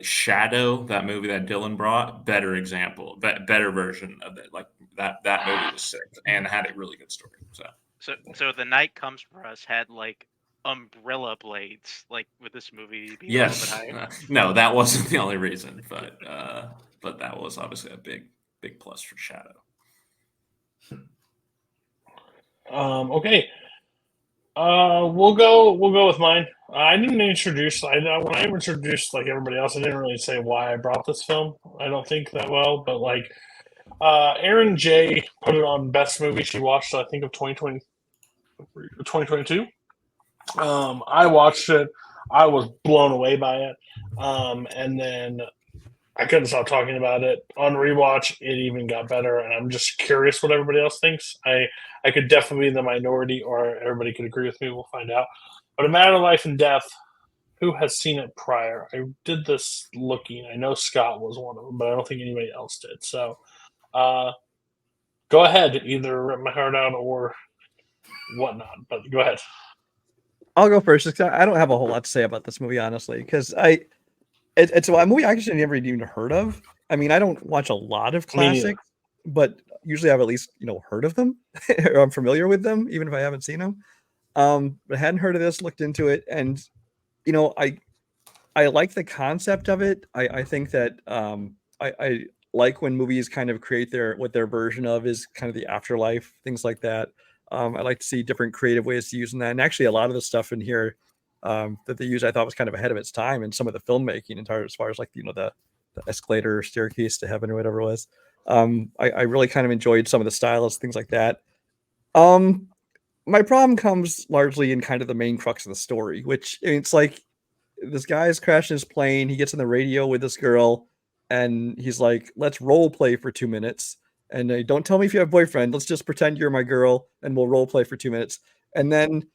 Shadow, that movie that Dylan brought, better example, better version of it. Like that movie was sick and had a really good story. So The Night Comes For Us had like umbrella blades, like with this movie being yes. a little bit higher. No, that wasn't the only reason, but that was obviously a big plus for Shadow. Okay. We'll go with mine. I didn't introduce. When I introduced like everybody else, I didn't really say why I brought this film. I don't think that well, but like, Aaron J put it on best movie she watched. I think of 2022. I watched it. I was blown away by it. And then I couldn't stop talking about it. On rewatch, it even got better, and I'm just curious what everybody else thinks. I could definitely be in the minority, or everybody could agree with me. We'll find out. But A Matter of Life and Death, who has seen it prior? I did this looking. I know Scott was one of them, but I don't think anybody else did. So go ahead. Either rip my heart out or whatnot, but go ahead. I'll go first. I don't have a whole lot to say about this movie, honestly, because it's a movie I actually never even heard of. I mean, I don't watch a lot of classics, but usually I've at least heard of them, or I'm familiar with them, even if I haven't seen them. But I hadn't heard of this, looked into it, and I like the concept of it. I think that I like when movies kind of create what their version of is kind of the afterlife, things like that. I like to see different creative ways to using that, and actually a lot of the stuff in here that they used, I thought was kind of ahead of its time in some of the filmmaking, as far as like the escalator, staircase to heaven, or whatever it was. I really kind of enjoyed some of the styles, things like that. My problem comes largely in kind of the main crux of the story, which it's like this guy's crashing his plane. He gets on the radio with this girl, and he's like, "Let's role play for 2 minutes." And don't tell me if you have a boyfriend. Let's just pretend you're my girl, and we'll role play for 2 minutes. And then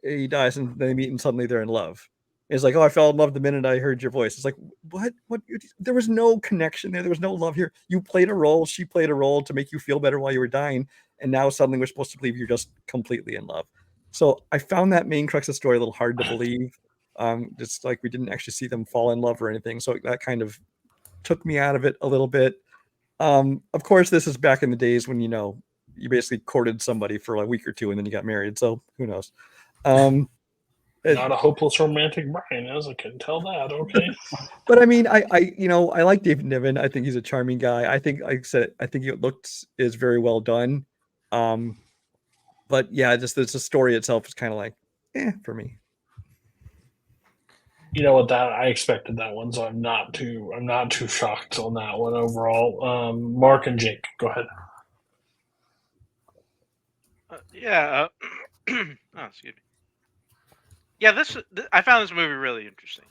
he dies, and they meet, and suddenly they're in love. It's like, oh, I fell in love the minute I heard your voice. It's like, what? There was no connection there. There was no love here. You played a role. She played a role to make you feel better while you were dying. And now suddenly we're supposed to believe you're just completely in love. So I found that main crux of the story a little hard to believe. Just like we didn't actually see them fall in love or anything. So that kind of took me out of it a little bit. Of course, this is back in the days when, you basically courted somebody for a week or two and then you got married. So who knows? Not a hopeless romantic Brian, as I can tell that. Okay. But I mean, I like David Niven. I think he's a charming guy. I think, like I said, I think it is very well done. But yeah, just the story itself is kind of like, for me. You know what? That I expected that one, so I'm not too shocked on that one overall. Mark and Jake, go ahead. Oh, excuse me. Yeah, I found this movie really interesting,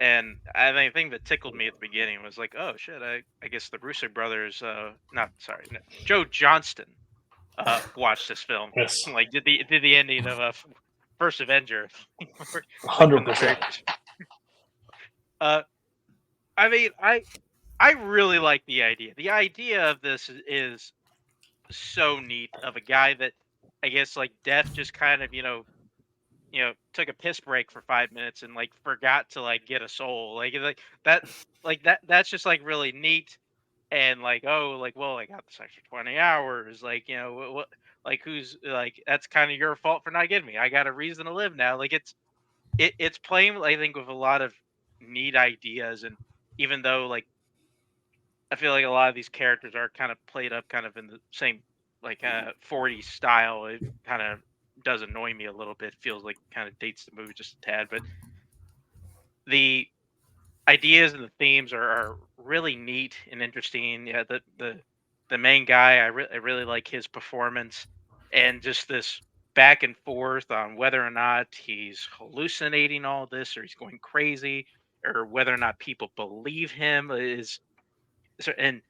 and I think that tickled me at the beginning was like, oh shit, I guess the Russo brothers, Joe Johnston, watched this film. Yes. Like did the ending of First Avenger. 100%. I mean, I really like the idea. The idea of this is so neat, of a guy that I guess like death just kind of took a piss break for 5 minutes and like forgot to like get a soul, that's just like really neat. And like, oh, like, well, I got this extra 20 hours, like, what, like, who's like, that's kind of your fault for not getting me. I got a reason to live now. Like it's playing, I think, with a lot of neat ideas. And even though like I feel like a lot of these characters are kind of played up kind of in the same like 40s style, it kind of does annoy me a little bit. Feels like kind of dates the movie just a tad, but the ideas and the themes are really neat and interesting. Yeah, the main guy, I really like his performance, and just this back and forth on whether or not he's hallucinating all this or he's going crazy, or whether or not people believe him and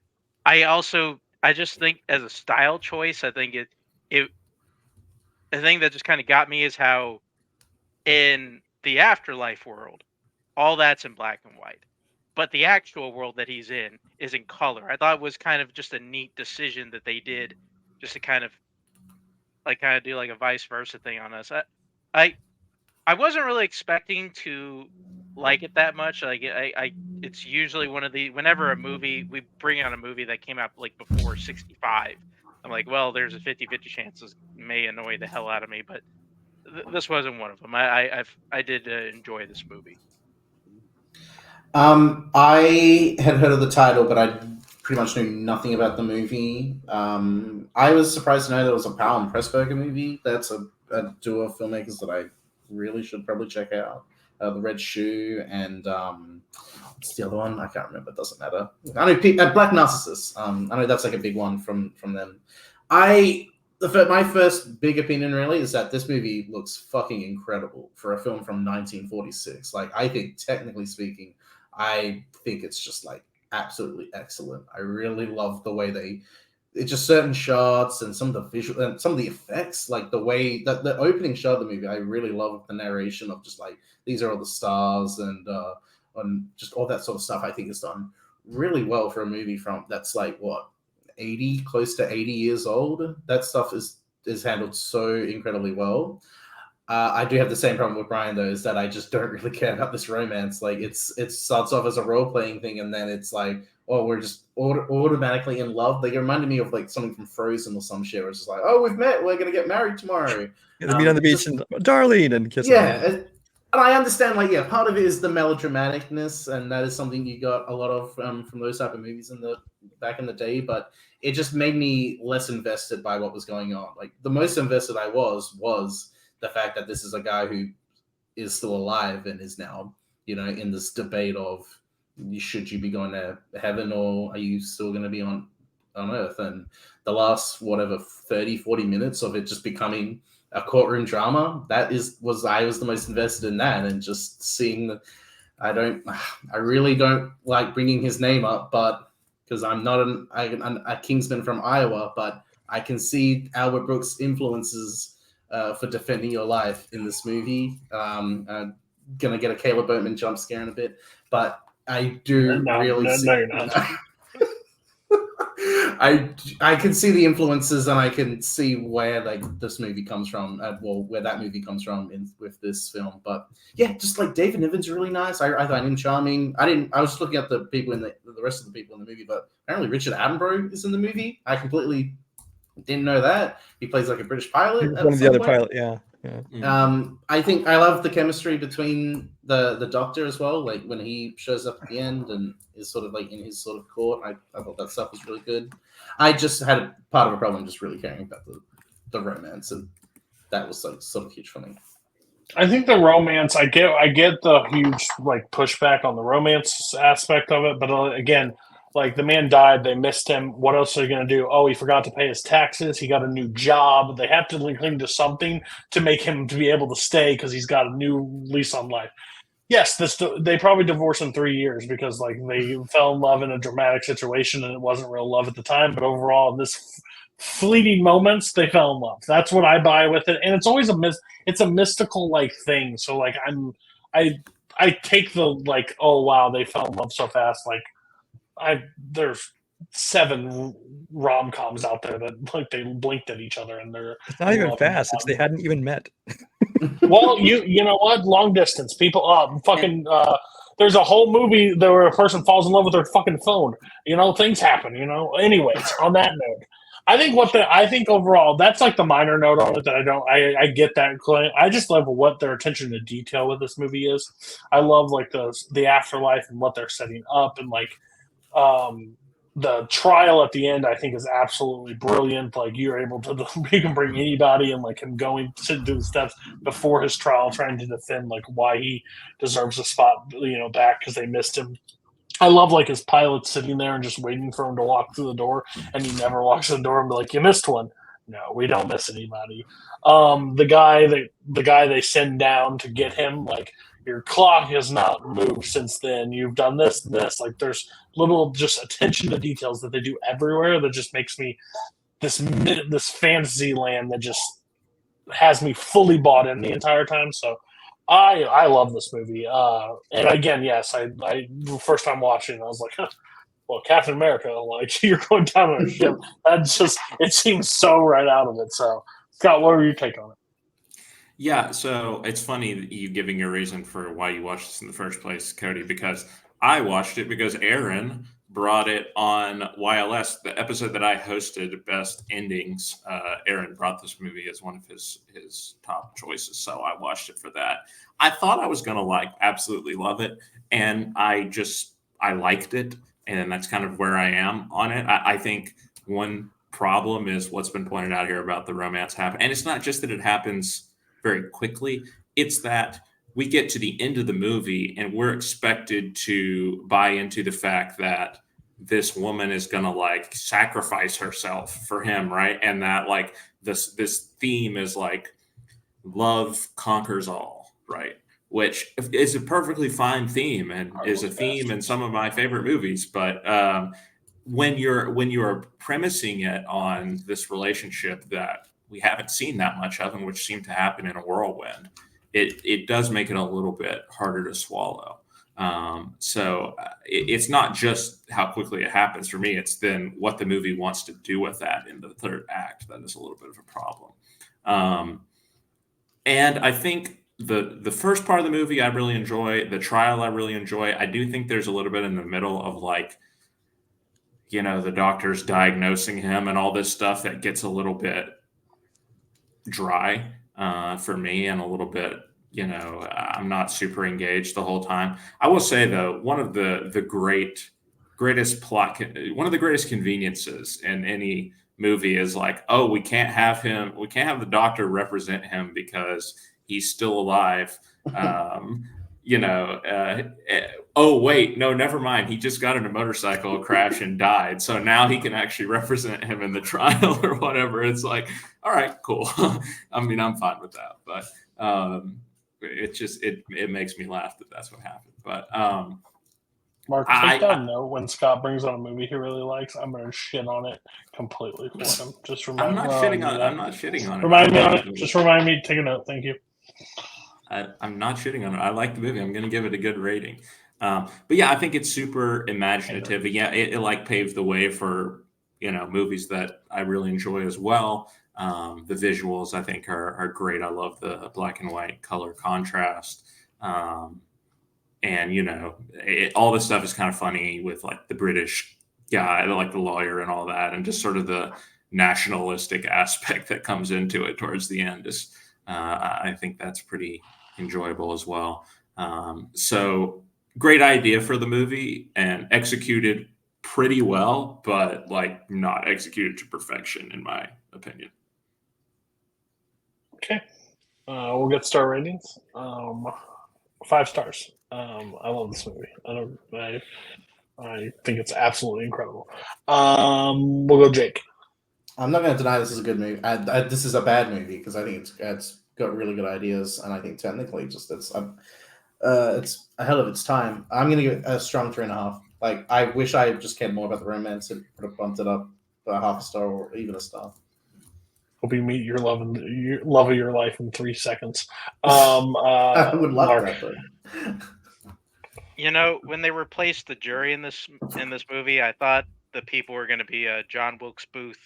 I just think as a style choice, I think the thing that just kind of got me is how in the afterlife world, all that's in black and white, but the actual world that he's in is in color. I thought it was kind of just a neat decision that they did, just to kind of do like a vice versa thing on us. I wasn't really expecting to like it that much. Like it's usually whenever we bring on a movie that came out like before 65, I'm like, well, there's a 50-50 chance this may annoy the hell out of me, but this wasn't one of them. I did enjoy this movie. I had heard of the title, but I pretty much knew nothing about the movie. I was surprised to know there was a Powell and Pressburger movie. That's a duo of filmmakers that I really should probably check out. The Red Shoe and what's the other one? I can't remember. It doesn't matter. I know Black Narcissus. I know that's like a big one from them. My first big opinion really is that this movie looks fucking incredible for a film from 1946. Like, I think technically speaking, I think it's just like absolutely excellent. I really love the way it's just certain shots and some of the visual and some of the effects, like the way that the opening shot of the movie, I really love the narration of just like, these are all the stars and just all that sort of stuff. I think is done really well for a movie that's like what, 80, close to 80 years old. That stuff is handled so incredibly well. I do have the same problem with Brian though, is that I just don't really care about this romance. Like it starts off as a role playing thing, and then it's like, oh, we're just automatically in love. Like, it reminded me of like something from Frozen or some shit. Where it's just like, oh, we've met, we're gonna get married tomorrow. Yeah, they meet on the beach and darling and kiss. Yeah, and I understand. Like, yeah, part of it is the melodramaticness, and that is something you got a lot of from those type of movies back in the day. But it just made me less invested by what was going on. Like, the most invested I was the fact that this is a guy who is still alive and is now, in this debate of should you be going to heaven or are you still going to be on Earth? And the last 30-40 minutes of it just becoming a courtroom drama, I was the most invested in that, and just seeing I really don't like bringing his name up, but because I'm not a Kingsman from Iowa, but I can see Albert Brooks' influences for defending your life in this movie. Gonna get a Caleb Boatman jump scare in a bit, but I do really see. No, you're not. I can see the influences, and I can see where this movie comes from. Where that movie comes from with this film. But yeah, just like David Niven's really nice. I find him charming. I was just looking at the people in the rest of the people in the movie, but apparently Richard Attenborough is in the movie. I completely didn't know that. He plays like a British pilot. One of the other pilot, yeah. I think I love the chemistry between the Doctor as well. Like when he shows up at the end and is sort of like in his sort of court. I thought that stuff was really good. I just had a part of a problem just really caring about the romance, and that was like sort of huge for me. I think the romance, I get the huge like pushback on the romance aspect of it, but again, like the man died, they missed him. What else are they going to do? Oh, he forgot to pay his taxes. He got a new job. They have to link him to something to make him to be able to stay because he's got a new lease on life. Yes, they probably divorced in 3 years because like they fell in love in a dramatic situation and it wasn't real love at the time. But overall, in this fleeting moments, they fell in love. That's what I buy with it, and it's always it's a mystical like thing. So like I take the like, oh wow, they fell in love so fast. Like there's 7 rom-coms out there that like they blinked at each other and they're not even fast. It's they hadn't even met. Well, you know what? Long distance people. There's a whole movie where a person falls in love with their fucking phone. Things happen. Anyways, on that note, I think overall that's like the minor note on it that I get that claim. I just love what their attention to detail with this movie is. I love like the afterlife and what they're setting up, and like the trial at the end I think is absolutely brilliant. Like you can bring anybody, and like him going to do the steps before his trial trying to defend like why he deserves a spot back because they missed him. I love like his pilot sitting there and just waiting for him to walk through the door, and he never walks through the door and be like, you missed one. No, we don't miss anybody. The guy they send down to get him, like, your clock has not moved since then. You've done this. Like, there's little just attention to details that they do everywhere that just makes me this fantasy land that just has me fully bought in the entire time. So I love this movie. And again, yes, I first time watching, I was like, well, Captain America, like you're going down on a ship. It seems so right out of it. So Scott, what were your take on it? Yeah, so it's funny that you giving your reason for why you watched this in the first place, Cody, because I watched it because Aaron brought it on YLS, the episode that I hosted, Best Endings. Aaron brought this movie as one of his top choices, so I watched it for that. I thought I was going to absolutely love it, and I liked it, and that's kind of where I am on it. I think one problem is what's been pointed out here about the romance happen, and it's not just that it happens very quickly. It's that we get to the end of the movie and we're expected to buy into the fact that this woman is going to sacrifice herself for him. Right. And that this theme is love conquers all. Right. Which is a perfectly fine theme and is a theme in some of my favorite movies. But when you're premising it on this relationship that we haven't seen that much of, and which seemed to happen in a whirlwind, it does make it a little bit harder to swallow. So it's not just how quickly it happens for me. It's then what the movie wants to do with that in the third act that is a little bit of a problem. And I think the first part of the movie I really enjoy. The trial I really enjoy. I do think there's a little bit in the middle of the doctor's diagnosing him and all this stuff that gets a little bit dry for me, and a little bit, I'm not super engaged the whole time. I will say though, one of the greatest conveniences in any movie is we can't have the doctor represent him because he's still alive. Oh wait, no, never mind. He just got in a motorcycle crash and died. So now he can actually represent him in the trial or whatever. It's like, all right, cool. I mean, I'm fine with that, but it makes me laugh that that's what happened. But Mark, take down note when Scott brings on a movie he really likes. I'm gonna shit on it completely for him. Just remind me. I'm not shitting on it. Remind me on it. Just remind me. Take a note. Thank you. I'm not shitting on it. I like the movie. I'm going to give it a good rating. But yeah, I think it's super imaginative. Yeah, it like paved the way for movies that I really enjoy as well. The visuals I think are great. I love the black and white color contrast. And all this stuff is kind of funny with like the British guy, like the lawyer and all that, and just sort of the nationalistic aspect that comes into it towards the end is I think that's pretty enjoyable as well. So great idea for the movie and executed pretty well, but like not executed to perfection in my opinion. Okay. We'll get star ratings. 5 stars. I love this movie. I think it's absolutely incredible. We'll go Jake. I'm not going to deny this is a good movie. This is a bad movie because I think it's got really good ideas, and I think technically just it's ahead of its time. I'm going to give it a strong 3.5. Like, I wish I just cared more about the romance and would have bumped it up by half a star or even a star. Hope you meet your love of your life in 3 seconds. I would love Mark. that. But... When they replaced the jury in this movie, I thought the people were going to be John Wilkes Booth,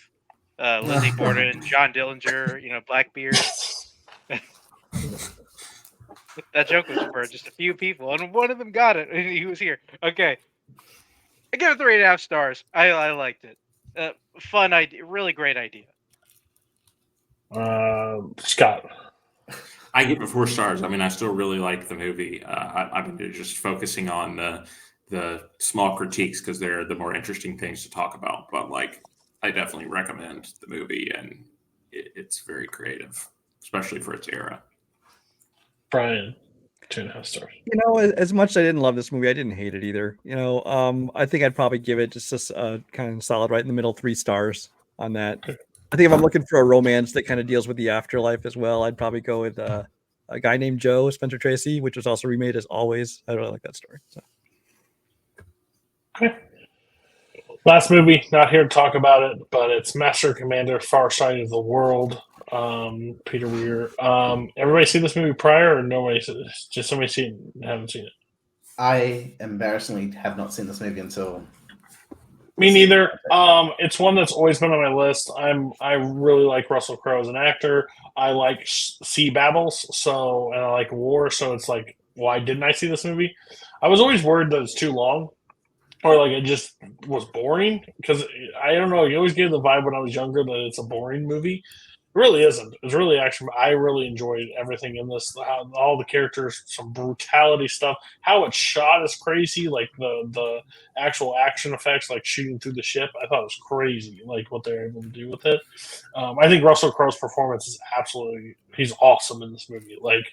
Lizzie Borden, John Dillinger, Blackbeard. That joke was for just a few people, and one of them got it, and he was here. Okay. I give it 3.5 stars. I liked it. Fun idea. Really great idea. Scott. I give it 4 stars. I mean, I still really like the movie. I've been just focusing on the small critiques because they're the more interesting things to talk about. But like, I definitely recommend the movie, and it's very creative, especially for its era. Brian, 2.5 stars. As much as I didn't love this movie, I didn't hate it either. I think I'd probably give it just a kind of solid right in the middle, 3 stars on that. I think if I'm looking for a romance that kind of deals with the afterlife as well, I'd probably go with a guy named Joe, Spencer Tracy, which was also remade as Always. I really like that story. So. Okay. Last movie, not here to talk about it, but it's Master Commander: Far Side of the World. Peter Weir. Everybody seen this movie prior, or nobody? Just somebody haven't seen it. I embarrassingly have not seen this movie until. Me neither. It's one that's always been on my list. I really like Russell Crowe as an actor. I like sea battles, and I like war. So it's like, why didn't I see this movie? I was always worried that it's too long, or like it just was boring. Because I don't know. You always gave the vibe when I was younger that it's a boring movie. It really isn't. It's really action. I really enjoyed everything in this. All the characters, some brutality stuff. How it's shot is crazy. Like the actual action effects, like shooting through the ship. I thought it was crazy. Like what they're able to do with it. I think Russell Crowe's performance is he's awesome in this movie. Like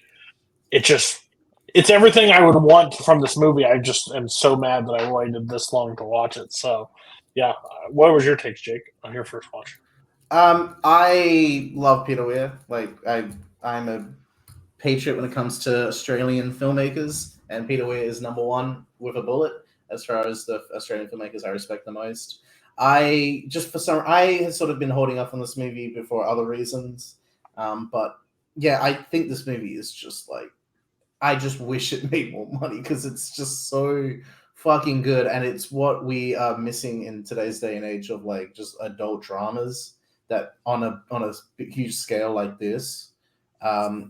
it's everything I would want from this movie. I just am so mad that I waited this long to watch it. So, yeah. What was your takes, Jake, on your first watch? I love Peter Weir. Like I'm a patriot when it comes to Australian filmmakers, and Peter Weir is number one with a bullet as far as the Australian filmmakers I respect the most. I had sort of been holding up on this movie for other reasons, but yeah, I think this movie is just like, I just wish it made more money because it's just so fucking good, and it's what we are missing in today's day and age of like just adult dramas. That on a huge scale like this,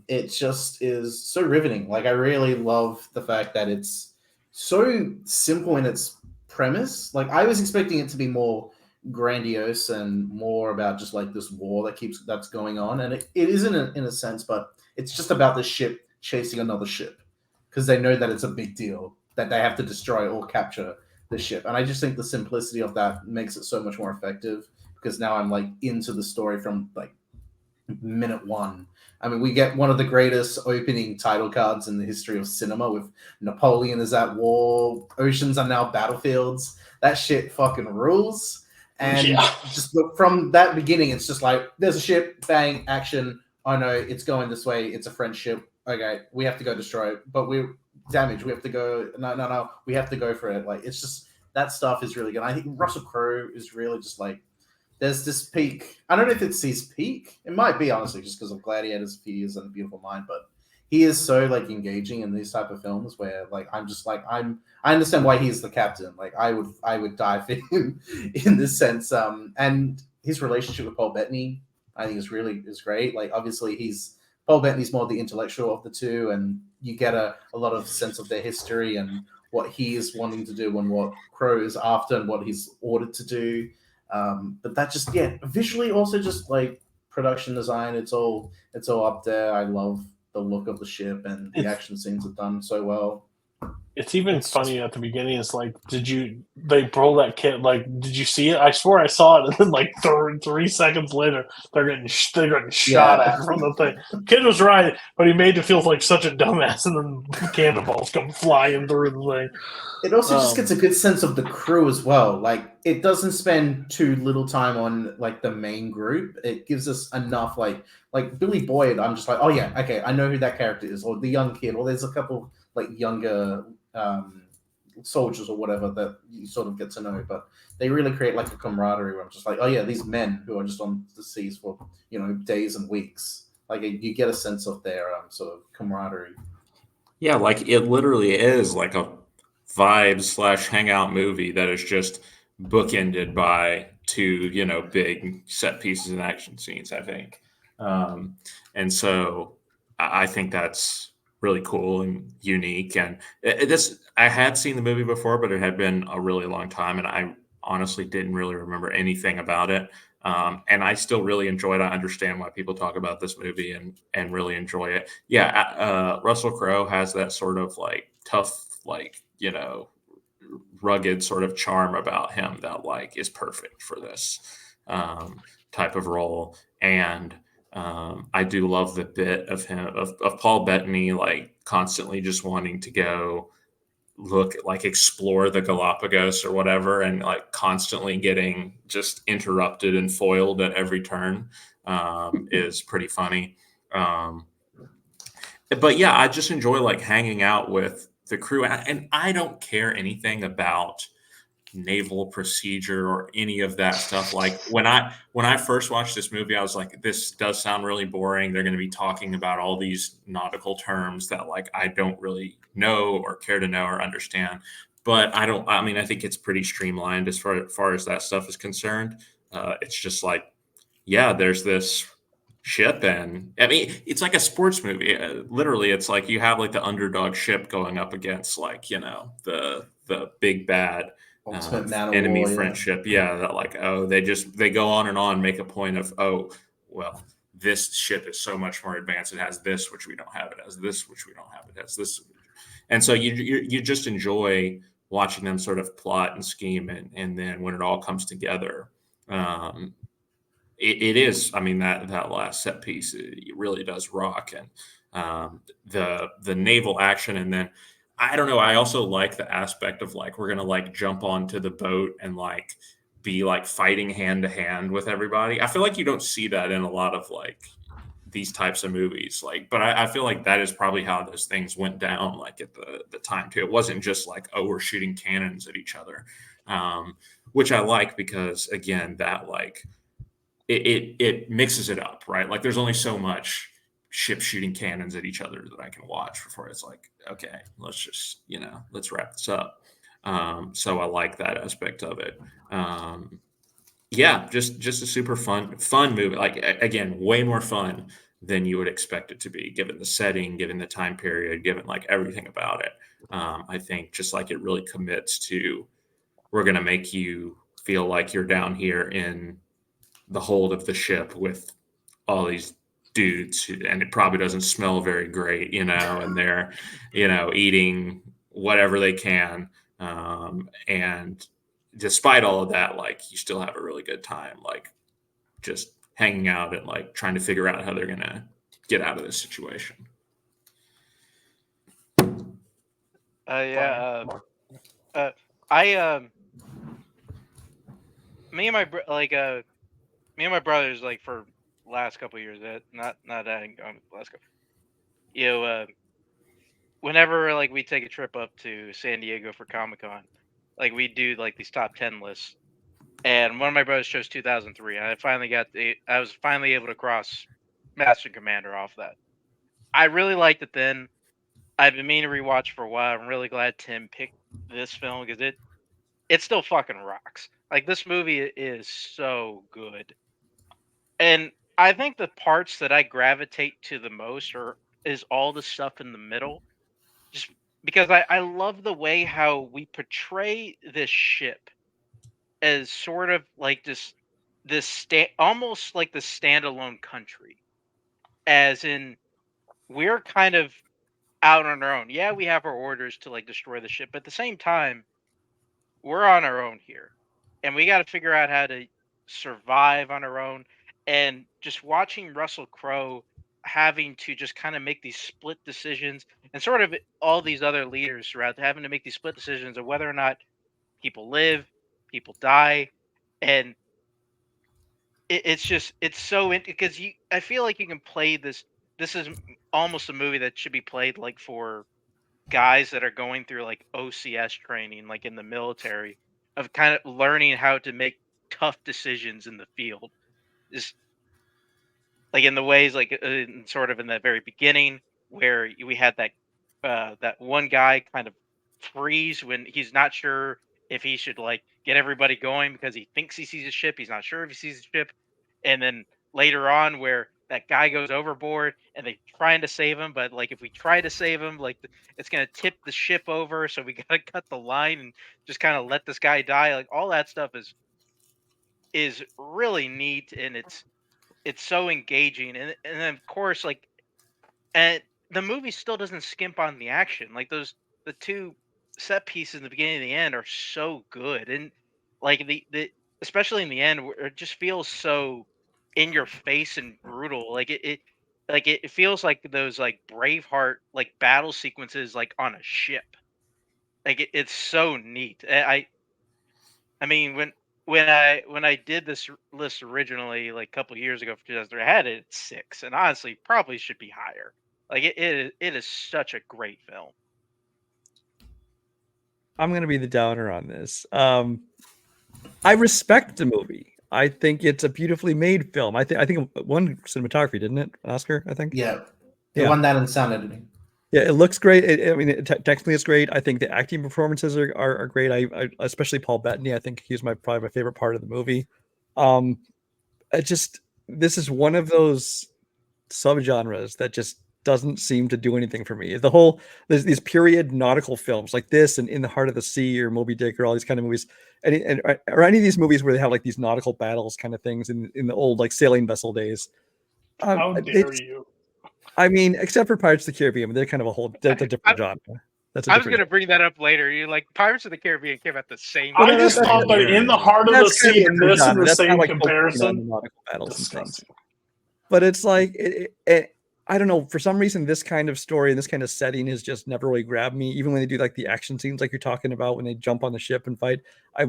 it just is so riveting. Like I really love the fact that it's so simple in its premise. Like I was expecting it to be more grandiose and more about just like this war that's going on, and it isn't in a sense, but it's just about the ship chasing another ship because they know that it's a big deal that they have to destroy or capture the ship. And I just think the simplicity of that makes it so much more effective. Because now I'm like into the story from like minute one. I mean, we get one of the greatest opening title cards in the history of cinema with Napoleon is at war, oceans are now battlefields. That shit fucking rules. And just look, from that beginning, it's just like, there's a ship, bang, action. Oh no, it's going this way. It's a French ship. Okay, we have to go destroy it. But we're damaged. We have to go. No. We have to go for it. Like, it's just, that stuff is really good. I think Russell Crowe is really just like, there's this peak. I don't know if it's his peak. It might be, honestly, just because of Gladiators, a few years, and A Beautiful Mind. But he is so like engaging in these type of films where like I'm just like I understand why he's the captain. Like I would die for him in this sense. And his relationship with Paul Bettany, I think is great. Like obviously Paul Bettany's more the intellectual of the two, and you get a lot of sense of their history and what he is wanting to do and what Crowe is after and what he's ordered to do. But that just, visually also just like production design, it's all up there. I love the look of the ship, and the action scenes are done so well. It's even funny at the beginning. It's like, they pull that kid? Like, did you see it? I swear I saw it, and then like 3 seconds later, they're getting shot at from the thing. Kid was right, but he made it feel like such a dumbass, and then cannonballs come flying through the thing. It also just gets a good sense of the crew as well. Like, it doesn't spend too little time on like the main group. It gives us enough like Billy Boyd. I'm just like, oh yeah, okay, I know who that character is, or the young kid, or there's a couple like younger soldiers or whatever that you sort of get to know, but they really create like a camaraderie where I'm just like, oh yeah, these men who are just on the seas for days and weeks, like you get a sense of their sort of camaraderie. Yeah, like it literally is like a vibe / hangout movie that is just bookended by 2 big set pieces and action scenes, I think. And so I think that's really cool and unique. And I had seen the movie before, but it had been a really long time, and I honestly didn't really remember anything about it. And I still really enjoyed it. I understand why people talk about this movie and really enjoy it. Yeah, Russell Crowe has that sort of like tough, like, rugged sort of charm about him that like is perfect for this type of role. And I do love the bit of him of Paul Bettany like constantly just wanting to go explore the Galapagos or whatever, and like constantly getting just interrupted and foiled at every turn is pretty funny. But yeah, I just enjoy like hanging out with the crew, and I don't care anything about naval procedure or any of that stuff. Like when I first watched this movie, I was like, this does sound really boring. They're going to be talking about all these nautical terms that like I don't really know or care to know or understand. But I think it's pretty streamlined as far as that stuff is concerned. It's just like, yeah, there's this ship, and I mean it's like a sports movie. Literally, it's like you have like the underdog ship going up against like the big bad enemy friendship. Yeah, that like, they go on and on, make a point of, well, this ship is so much more advanced. It has this, which we don't have. It has this, which we don't have. It has this, and so you just enjoy watching them sort of plot and scheme, and then when it all comes together. It is. I mean, that last set piece, it really does rock, and the naval action, and then I don't know. I also like the aspect of like we're gonna like jump onto the boat and like be like fighting hand to hand with everybody. I feel like you don't see that in a lot of like these types of movies. Like, but I feel like that is probably how those things went down. Like at the time too, it wasn't just like, oh, we're shooting cannons at each other, which I like because again, that like. It mixes it up, right? Like there's only so much ship shooting cannons at each other that I can watch before it's like, okay, let's just, let's wrap this up. So I like that aspect of it. Yeah, just a super fun movie. Like again, way more fun than you would expect it to be, given the setting, given the time period, given like everything about it. I think just like it really commits to, we're going to make you feel like you're down here in the hold of the ship with all these dudes, and it probably doesn't smell very great, and they're, eating whatever they can. And despite all of that, like you still have a really good time, like just hanging out and like trying to figure out how they're gonna get out of this situation. Yeah. I me and my me and my brothers like for last couple of years not adding on the last couple. You know, whenever like we take a trip up to San Diego for Comic-Con, like we do like these top 10 lists. And one of my brothers chose 2003. And I was finally able to cross Master and Commander off that. I really liked it then. I've been meaning to rewatch for a while. I'm really glad Tim picked this film because it still fucking rocks. Like this movie is so good. And I think the parts that I gravitate to the most is all the stuff in the middle. Just because I love the way how we portray this ship as sort of like almost like the standalone country, as in we're kind of out on our own. Yeah, we have our orders to like destroy the ship, but at the same time, we're on our own here, and we got to figure out how to survive on our own. And just watching Russell Crowe having to just kind of make these split decisions, and sort of all these other leaders throughout having to make these split decisions of whether or not people live, people die, and it's so because I feel like you can play this. This is almost a movie that should be played like for guys that are going through like OCS training, like in the military, of kind of learning how to make tough decisions in the field. Is like in the ways like sort of in the very beginning where we had that one guy kind of freeze when he's not sure if he should like get everybody going because he thinks he sees a ship, he's not sure if he sees a ship, and then later on where that guy goes overboard and they trying to save him, but like if we try to save him, like it's gonna tip the ship over, so we gotta cut the line and just kind of let this guy die. Like all that stuff is really neat, and it's so engaging, and then of course like and the movie still doesn't skimp on the action. Like the two set pieces in the beginning and the end are so good, and like the especially in the end where it just feels so in your face and brutal. Like it feels like those like Braveheart like battle sequences like on a ship. Like it's so neat. I mean when I did this list originally like a couple years ago for 2003, I had it at 6, and honestly probably should be higher. Like it is such a great film. I'm gonna be the downer on this. I respect the movie. I think it's a beautifully made film. I think it won cinematography, didn't it? An Oscar, I think. Yeah, Yeah. the one that and sound editing. Yeah, it looks great. Technically, it's great. I think the acting performances are great. I especially Paul Bettany. I think he's probably my favorite part of the movie. This is one of those subgenres that just doesn't seem to do anything for me. There's these period nautical films like this and In the Heart of the Sea or Moby Dick or all these kind of movies, or any of these movies where they have like these nautical battles kind of things in the old like sailing vessel days. How dare you? I mean, except for Pirates of the Caribbean, they're kind of that's a different genre. I was going to bring that up later. You like Pirates of the Caribbean came out the same. I just thought that In the Heart of the Sea and this in the same comparison. Battles and things. But it's like I don't know. For some reason, this kind of story and this kind of setting has just never really grabbed me. Even when they do like the action scenes, like you're talking about, when they jump on the ship and fight, I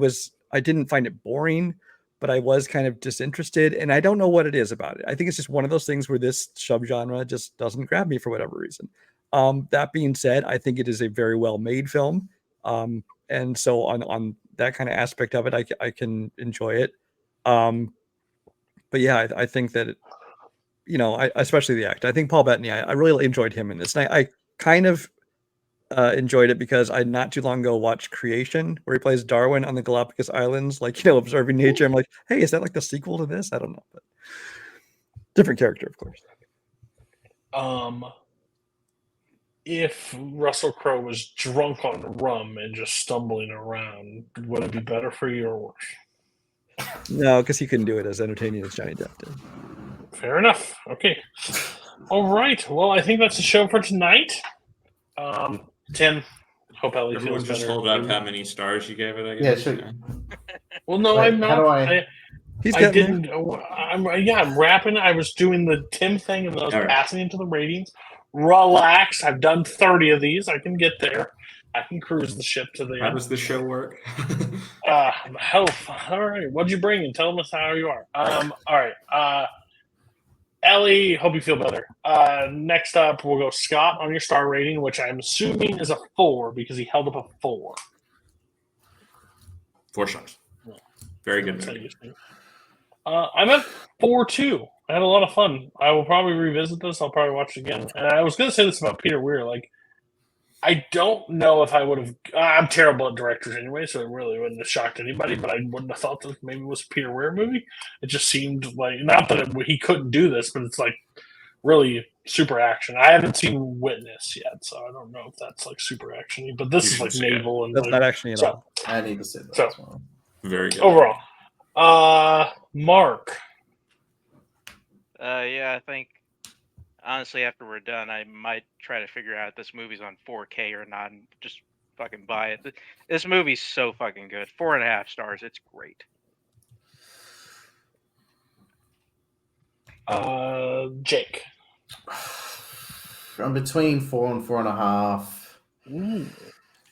didn't find it boring, but I was kind of disinterested, and I don't know what it is about it. I think it's just one of those things where this subgenre just doesn't grab me for whatever reason. That being said, I think it is a very well made film, and so on that kind of aspect of it, I can enjoy it. But yeah, I think that especially the act. I think Paul Bettany, I really enjoyed him in this. And I kind of enjoyed it because I not too long ago watched Creation, where he plays Darwin on the Galapagos Islands, like, observing nature. I'm like, hey, is that like the sequel to this? I don't know, but different character, of course. If Russell Crowe was drunk on rum and just stumbling around, would it be better for you or worse? No, because he couldn't do it as entertaining as Johnny Depp did. Fair enough. Okay. All right. Well, I think that's the show for tonight. Tim, hope Ellie Everyone feels just better. hold up how many stars you gave it, I Yeah, guess. sure. Well, no, Wait, I'm not. how do I- He's I getting there. didn't. I'm wrapping. I was doing the Tim thing, and then I was All right. passing into the ratings. Relax. I've done 30 of these. I can get there. I can cruise the ship to the How end. does the show work? Health. All right. What'd you bring? And tell us how you are. All right. Ellie, hope you feel better. Next up, we'll go Scott on your star rating, which I'm assuming is a 4 because he held up a 4. 4 stars. Very good That's how movie. you think. I'm at 4-2. I had a lot of fun. I will probably revisit this. I'll probably watch it again. And I was going to say this about Peter Weir. Like, I don't know if I would have. I'm terrible at directors anyway, so it really wouldn't have shocked anybody. But I wouldn't have thought this maybe was a Peter Weir movie. It just seemed like not that he couldn't do this, but it's like really super action. I haven't seen Witness yet, so I don't know if that's like super actiony. But this You is should like see it. naval and That's like, not actually at so- all. I need to see that So- as well. Very good. overall. Mark. Yeah, I think honestly, after we're done, I might try to figure out if this movie's on 4K or not, and just fucking buy it. This movie's so fucking good. 4.5 stars. It's great. Jake. I'm between 4 and 4.5. Ooh.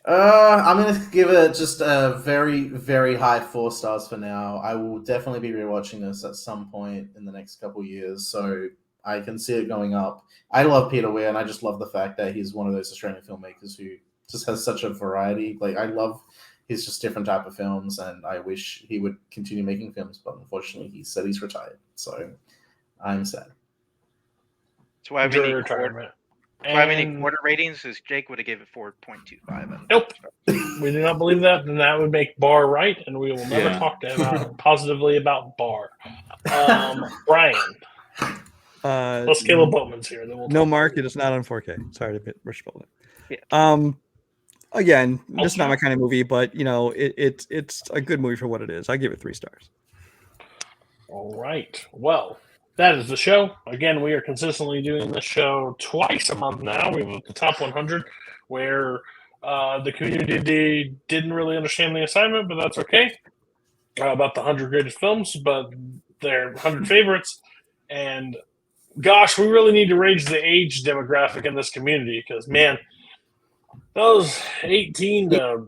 I'm gonna give it just a very, very high 4 stars for now. I will definitely be rewatching this at some point in the next couple years, so I can see it going up. I love Peter Weir, and I just love the fact that he's one of those Australian filmmakers who just has such a variety. Like, I love his just different type of films, and I wish he would continue making films, but unfortunately, he said he's retired, so I'm sad. That's why we Enjoy need retirement. And quarter ratings. Is Jake would have gave it 4.25. Nope. We do not believe that, then that would make Bar right, and we will never Yeah. talk to him positively about Bar. Brian. Let's Caleb Bowman's here. Then we'll No, talk. Mark, it is not on 4K. Sorry to rush it. Yeah. Again, just not my kind of movie, but you know, it's a good movie for what it is. I give it 3 stars. All right. Well, that is the show. Again, we are consistently doing this show twice a month now. We have the top 100, where the community didn't really understand the assignment, but that's okay. About the 100 greatest films, but they're 100 favorites. And gosh, we really need to raise the age demographic in this community because, man, those 18 to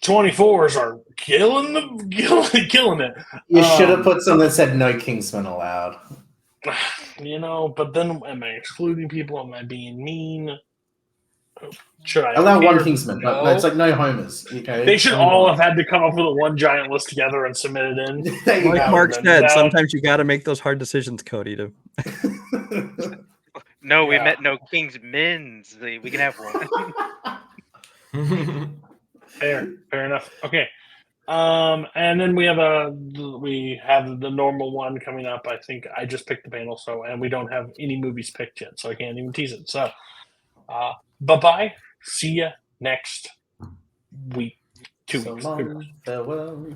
24s are killing it. You should have put something that said no Kingsman allowed. You know, but then am I excluding people? Am I being mean? Should I Allow appear? one Kingsman, but No. it's like no homers. Okay? They should all have had to come up with a one giant list together and submit it in. There you Like go. Mark then said, that- sometimes you got to make those hard decisions, Cody. To No, we Yeah. meant no King's Men's. We can have one. Fair enough. Okay. And then we have the normal one coming up. I think I just picked the panel, and we don't have any movies picked yet, so I can't even tease it. So, bye. See ya next week. 2 So weeks. long, farewell.